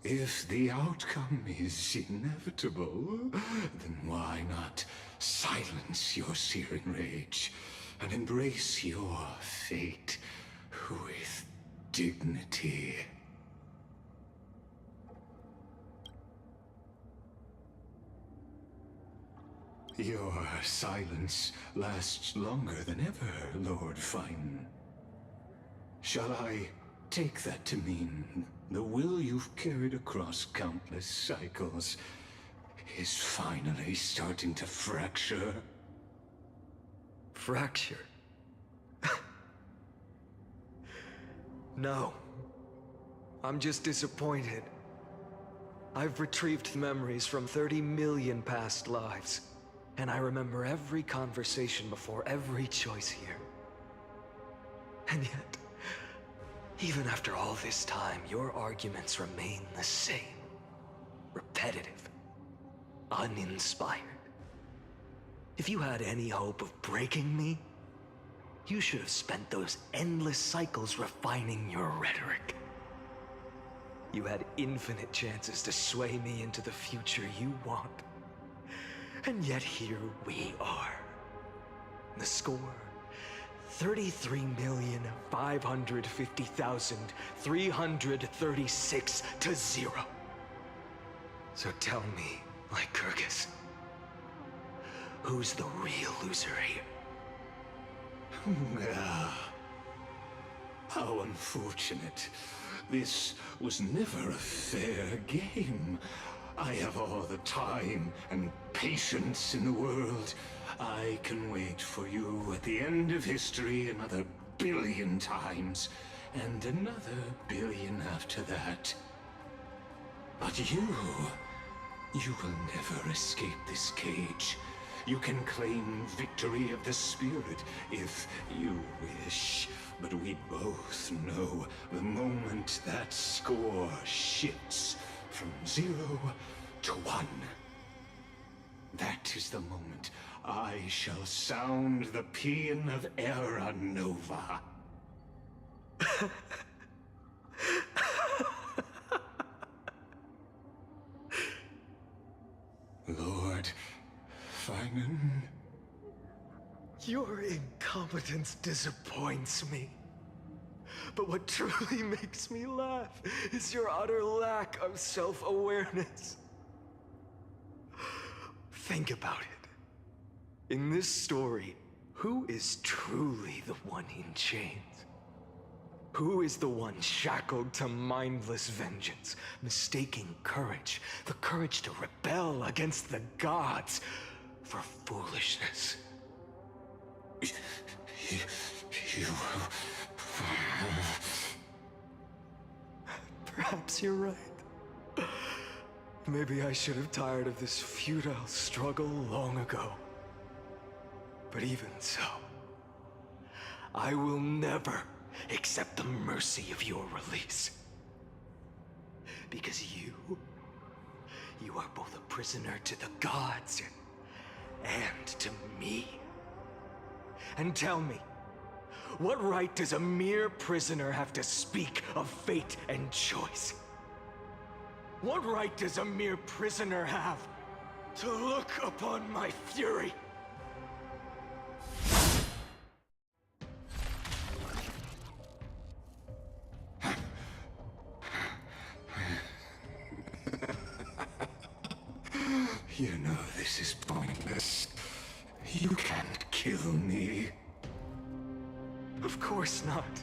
If the outcome is inevitable, then why not silence your searing rage and embrace your fate with dignity? Your silence lasts longer than ever, Lord Fine. Shall I take that to mean the will you've carried across countless cycles is finally starting to fracture? Fracture? No. I'm just disappointed. I've retrieved memories from 30 million past lives, and I remember every conversation before every choice here. And yet, even after all this time, your arguments remain the same. Repetitive. Uninspired. If you had any hope of breaking me, you should have spent those endless cycles refining your rhetoric. You had infinite chances to sway me into the future you want. And yet here we are. The score, 33,550,336 to 0. So tell me, Lycurgus, who's the real loser here? How unfortunate. This was never a fair game. I have all the time and patience in the world. I can wait for you at the end of history another billion times, and another billion after that. But you will never escape this cage. You can claim victory of the spirit if you wish, but we both know the moment that score shifts from 0 to 1. That is the moment I shall sound the paean of Era Nova. Lord Finan? Your incompetence disappoints me. But what truly makes me laugh is your utter lack of self-awareness. Think about it. In this story, who is truly the one in chains? Who is the one shackled to mindless vengeance, mistaking courage, the courage to rebel against the gods, for foolishness? You... Perhaps you're right. Maybe I should have tired of this futile struggle long ago. But even so, I will never accept the mercy of your release. Because you are both a prisoner to the gods and to me. And tell me, what right does a mere prisoner have to speak of fate and choice? What right does a mere prisoner have to look upon my fury? You know this is pointless. You can't kill me. Of course not.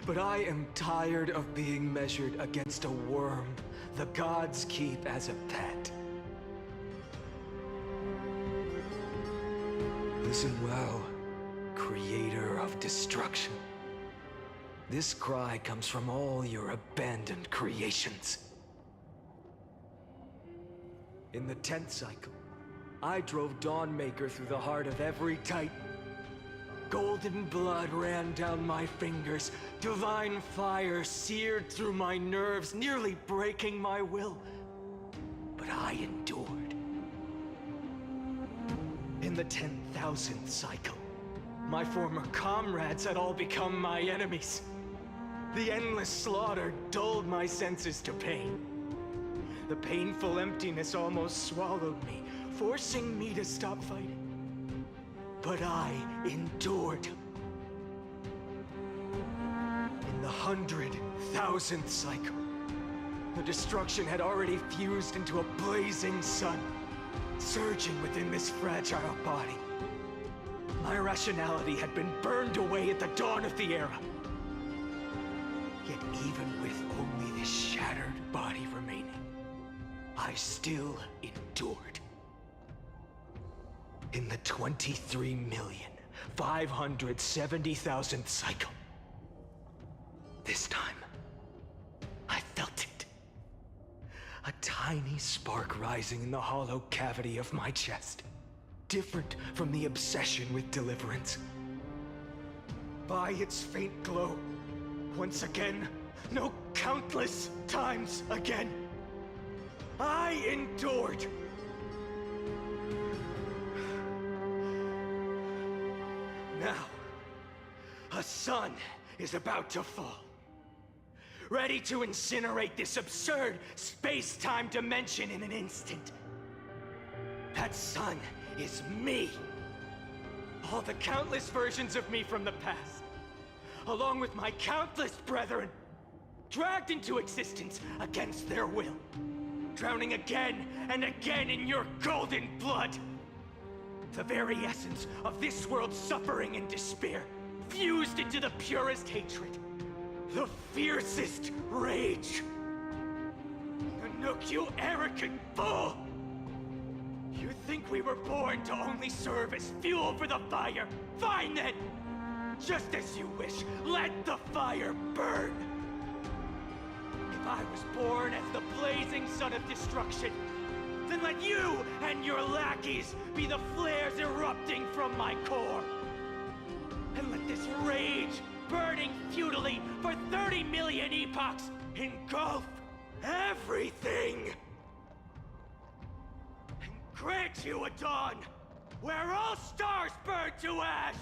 But I am tired of being measured against a worm the gods keep as a pet. Listen well, creator of destruction. This cry comes from all your abandoned creations. In the 10th cycle, I drove Dawnmaker through the heart of every Titan. Golden blood ran down my fingers, divine fire seared through my nerves, nearly breaking my will. But I endured. In the 10,000th cycle, my former comrades had all become my enemies. The endless slaughter dulled my senses to pain. The painful emptiness almost swallowed me, forcing me to stop fighting. But I endured. In the 100,000th cycle, the destruction had already fused into a blazing sun, surging within this fragile body. My rationality had been burned away at the dawn of the era. Yet even with only this shattered body remaining, I still endured. In the 23,570,000th cycle, this time, I felt it. A tiny spark rising in the hollow cavity of my chest, different from the obsession with deliverance. By its faint glow, once again, no, countless times again, I endured. Now, a sun is about to fall, ready to incinerate this absurd space-time dimension in an instant. That sun is me. All the countless versions of me from the past, along with my countless brethren, dragged into existence against their will, drowning again and again in your golden blood. The very essence of this world's suffering and despair, fused into the purest hatred, the fiercest rage. Nanook, you arrogant fool! You think we were born to only serve as fuel for the fire? Fine then! Just as you wish, let the fire burn! If I was born as the blazing sun of destruction, then let you and your lackeys be the flares erupting from my core. And let this rage, burning futilely for 30 million epochs, engulf everything. And grant you a dawn where all stars burn to ash.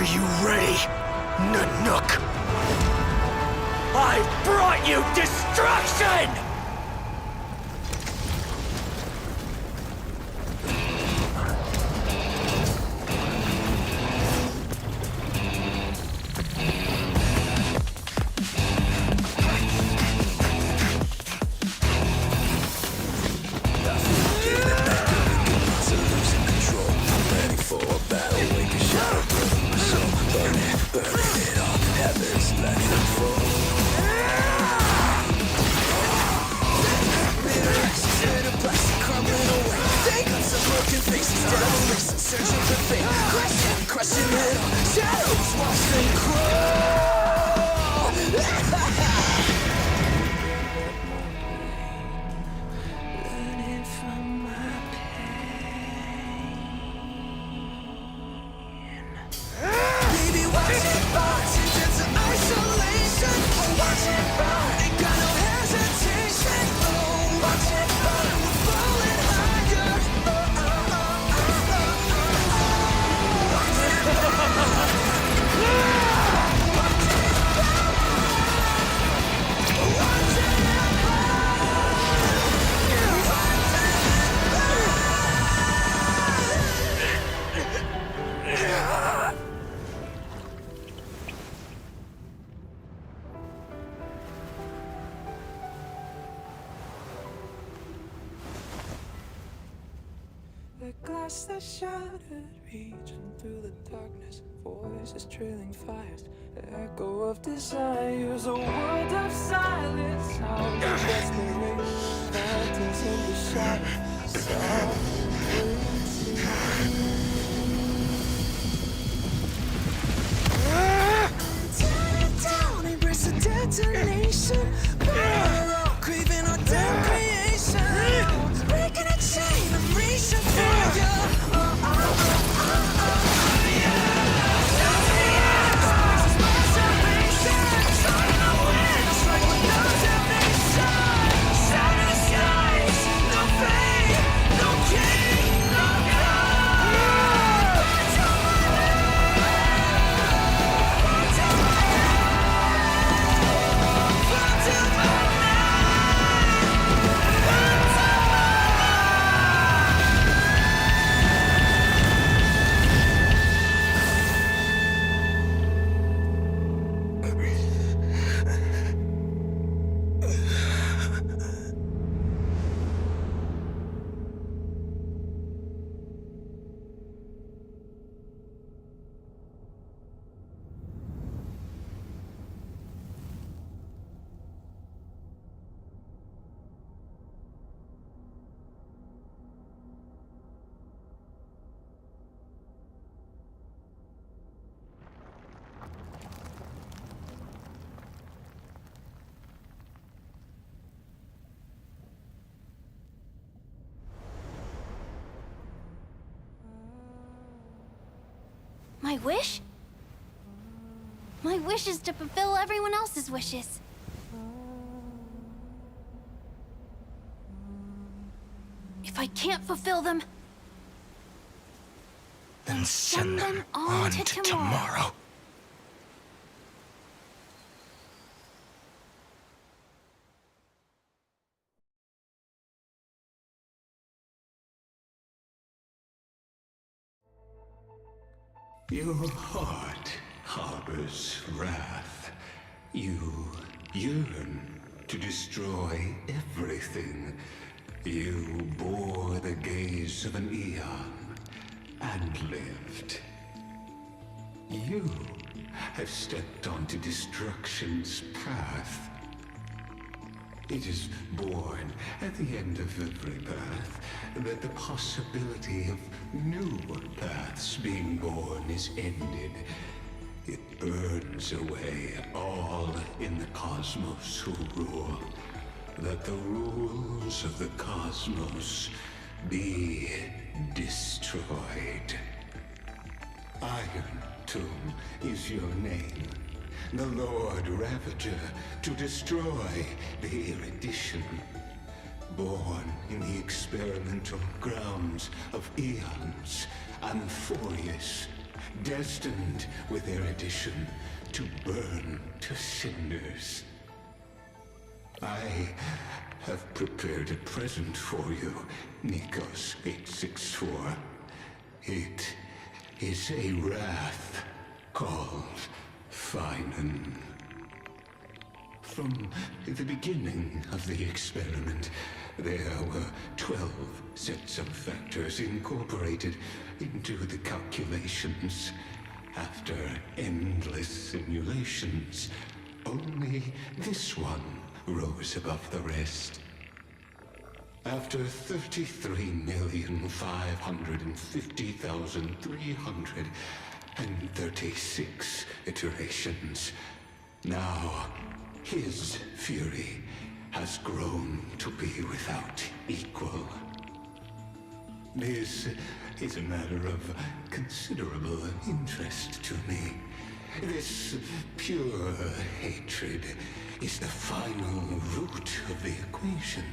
Are you ready, Nanook? I brought you destruction! The glass that shattered, reaching through the darkness, voices trailing fires, echo of desires, a world of silence, sounds of desperation, phantoms in the shadow, soft waiting. Tear it down, embrace the detonation, burn, craving our damn creation, breaking a chain, I'm reaching for you. My wish? My wish is to fulfill everyone else's wishes. If I can't fulfill them, Then send them on to tomorrow. Your heart harbors wrath. You yearn to destroy everything. You bore the gaze of an eon and lived. You have stepped onto destruction's path. It is born at the end of every path that the possibility of new paths being born is ended. It burns away all in the cosmos who rule, that the rules of the cosmos be destroyed. Iron Tomb is your name. The Lord Ravager, to destroy the erudition. Born in the experimental grounds of eons, Amphorius, destined with their addition to burn to cinders. I have prepared a present for you, Nikos 864. It is a wrath called Finan. From the beginning of the experiment, there were 12 sets of factors incorporated into the calculations. After endless simulations, only this one rose above the rest. After 33,550,336 iterations, now his fury has grown to be without equal. This is a matter of considerable interest to me. This pure hatred is the final root of the equation.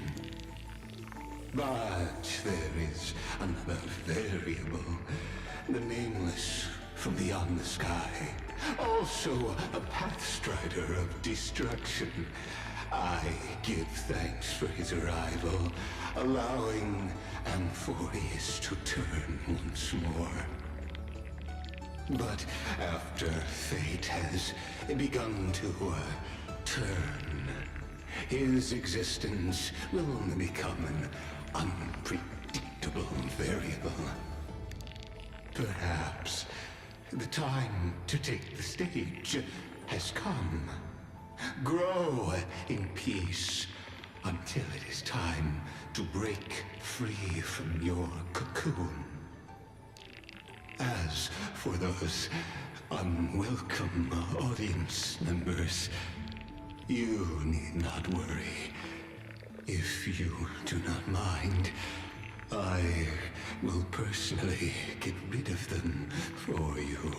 But there is another variable, the nameless from beyond the sky, also a pathstrider of destruction. I give thanks for his arrival, allowing Amphorius to turn once more. But after fate has begun to turn, his existence will only become an unpredictable variable. Perhaps the time to take the stage has come. Grow in peace until it is time to break free from your cocoon. As for those unwelcome audience members, you need not worry. If you do not mind, I will personally get rid of them for you.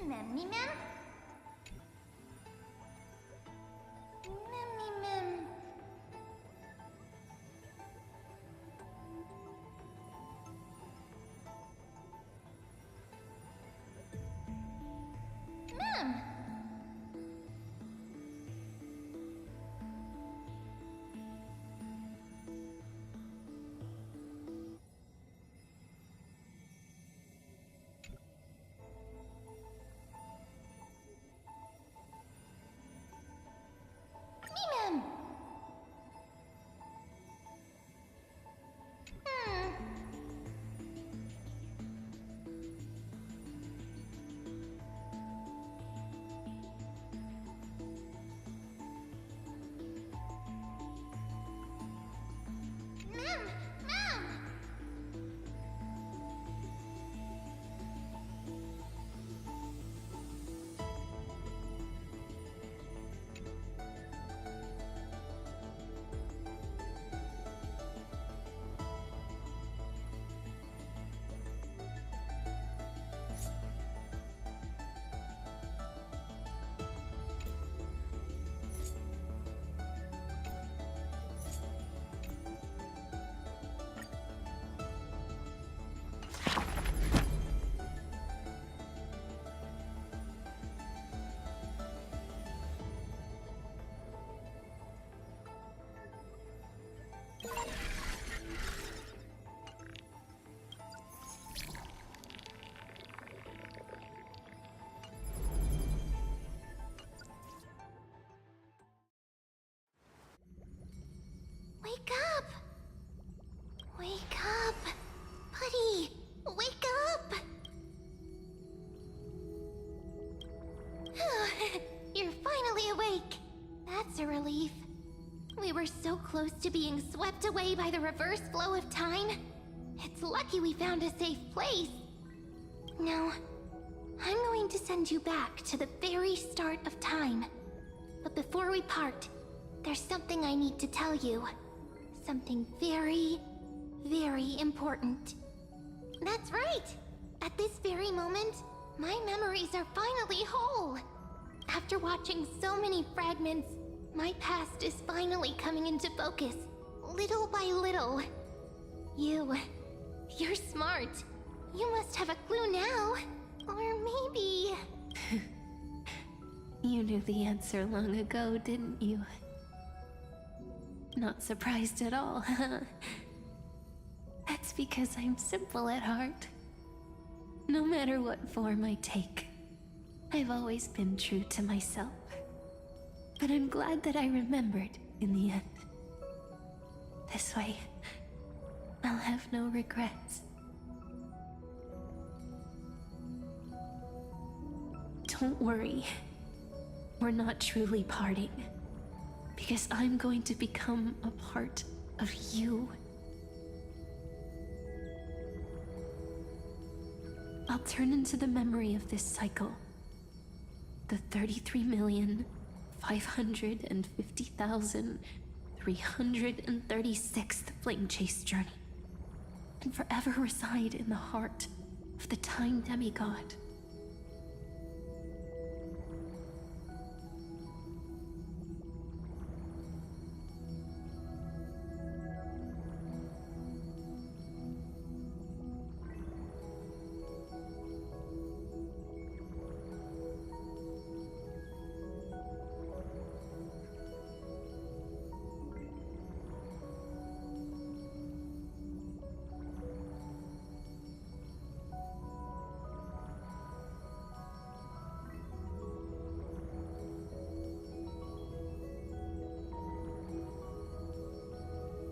Mem, me mem? Mem, me mem. Mem! Mem! Mem! Mem! Wake up! Wake up! Buddy! Wake up! You're finally awake! That's a relief. We were so close to being swept away by the reverse flow of time. It's lucky we found a safe place. Now, I'm going to send you back to the very start of time. But before we part, there's something I need to tell you. Something very, very important. That's right! At this very moment, my memories are finally whole. After watching so many fragments, my past is finally coming into focus, little by little. You're smart. You must have a clue now. Or maybe... You knew the answer long ago, didn't you? Not surprised at all, huh? That's because I'm simple at heart. No matter what form I take, I've always been true to myself. But I'm glad that I remembered in the end. This way, I'll have no regrets. Don't worry. We're not truly parting. Because I'm going to become a part of you. I'll turn into the memory of this cycle. The 33,550,336th Flame Chase journey. And forever reside in the heart of the Time Demigod.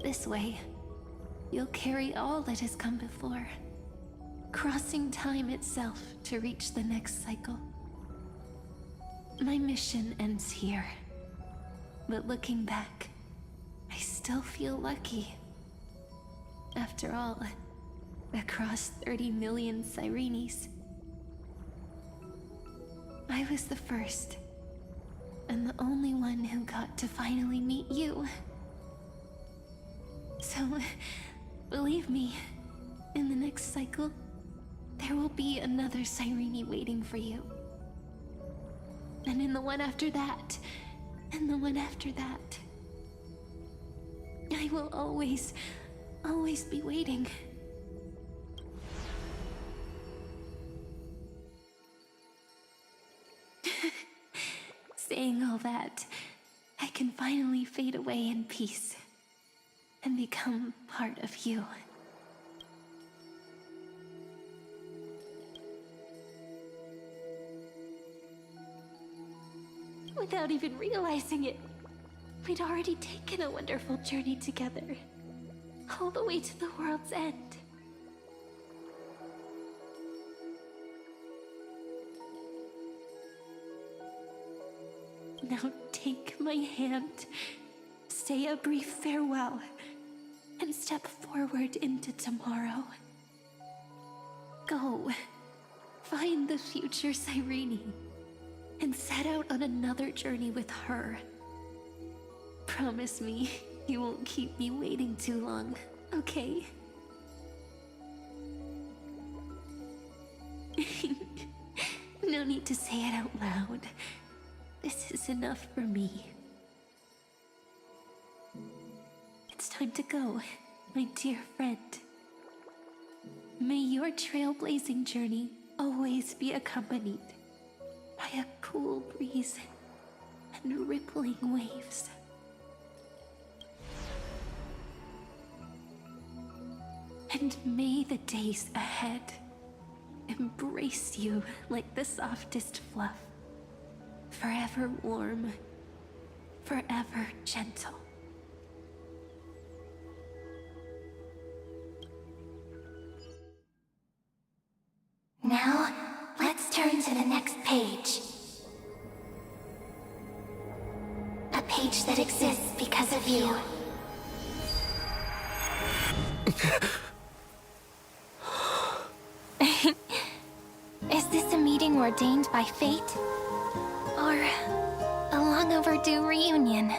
This way, you'll carry all that has come before, crossing time itself to reach the next cycle. My mission ends here, but looking back, I still feel lucky. After all, across 30 million Cyrenes, I was the first, and the only one who got to finally meet you. So, believe me, in the next cycle, there will be another Cyrene waiting for you. and in the one after that, and the one after that. I will always be waiting. Saying all that, I can finally fade away in peace and become part of you. Without even realizing it, we'd already taken a wonderful journey together, all the way to the world's end. Now take my hand, say a brief farewell, and step forward into tomorrow. Go, find the future Cyrene, and set out on another journey with her. Promise me you won't keep me waiting too long, okay? No need to say it out loud. This is enough for me. It's time to go, my dear friend. May your trailblazing journey always be accompanied by a cool breeze and rippling waves. And may the days ahead embrace you like the softest fluff, forever warm, forever gentle. Now, let's turn to the next page. A page that exists because of you. Is this a meeting ordained by fate? Or a long overdue reunion?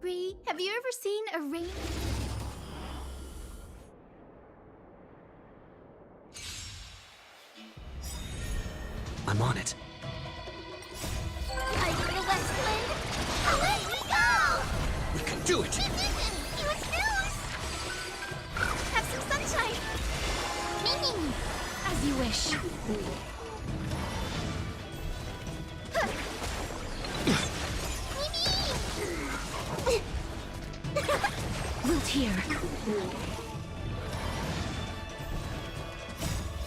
Bree, have you ever seen a rain? I'm on it. I go to West Wind. Away we go! We can do it! You snooze! Have some sunshine. Meaning, as you wish. Wilt here.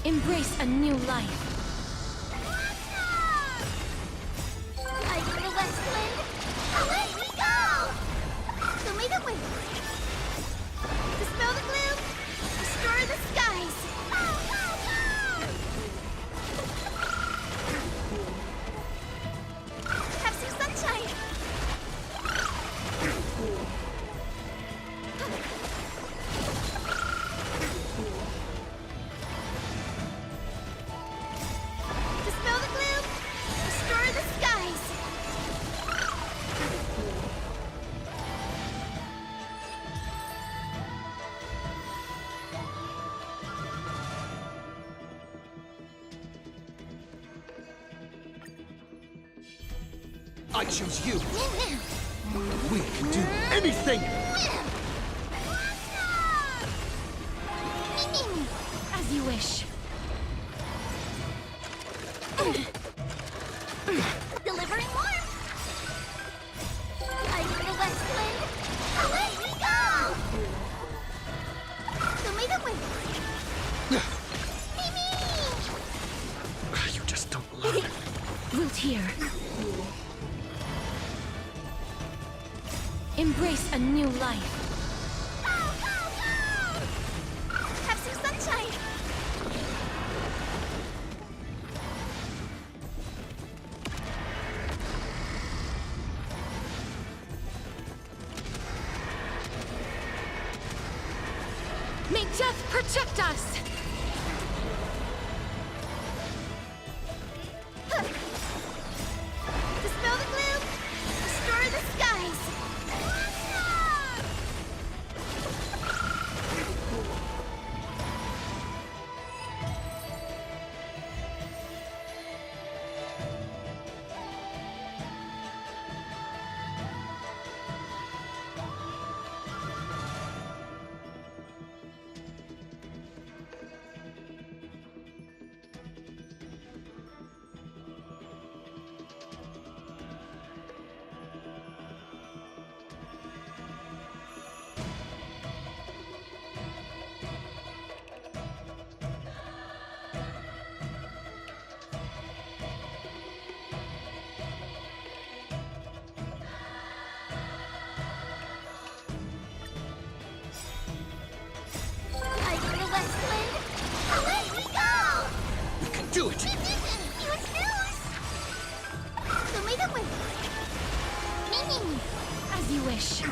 Embrace a new life. I go to West Wind. Away we go! Show me the way. Dispel the gloom. Restore the skies. Have some sunshine. Dispel the gloom. Restore the skies. I choose you. We can do anything! As you wish. Delivering warmth. I go to West Wind. Away we go! Show me the way. You just don't love it. Wilt here. Embrace a new life. Have some sunshine. May death protect us! Dispel the gloom. Restore the skies. I go to West Wind. Away we go! We can do it! You snooze! Show me the way. Meaning, As you wish.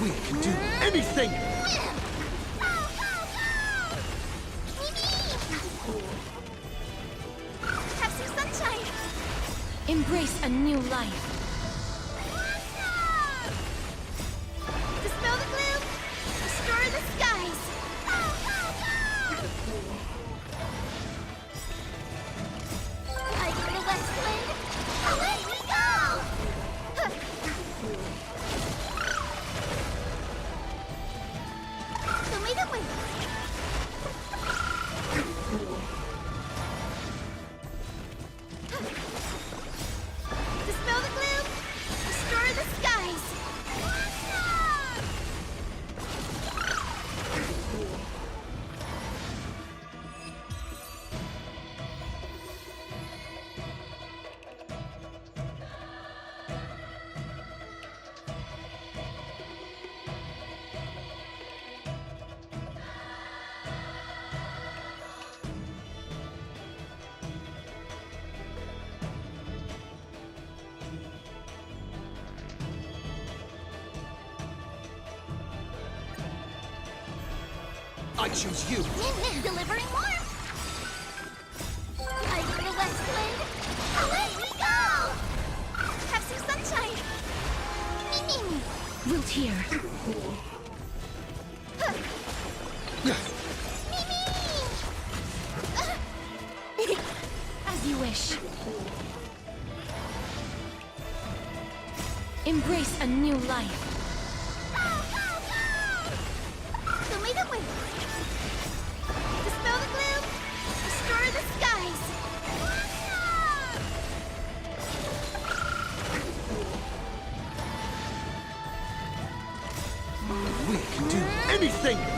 We can do anything! have some sunshine. Embrace a new life. Dispel the gloom. Restore the skies. I go to West Wind. Away we go! Show me the way. I choose you. Delivering warmth. Light of the west wind. Away we go! Have some sunshine. Mimi. Root here. As you wish. Embrace a new life. Show me the way. Dispel the gloom. Restore the skies. We can do anything!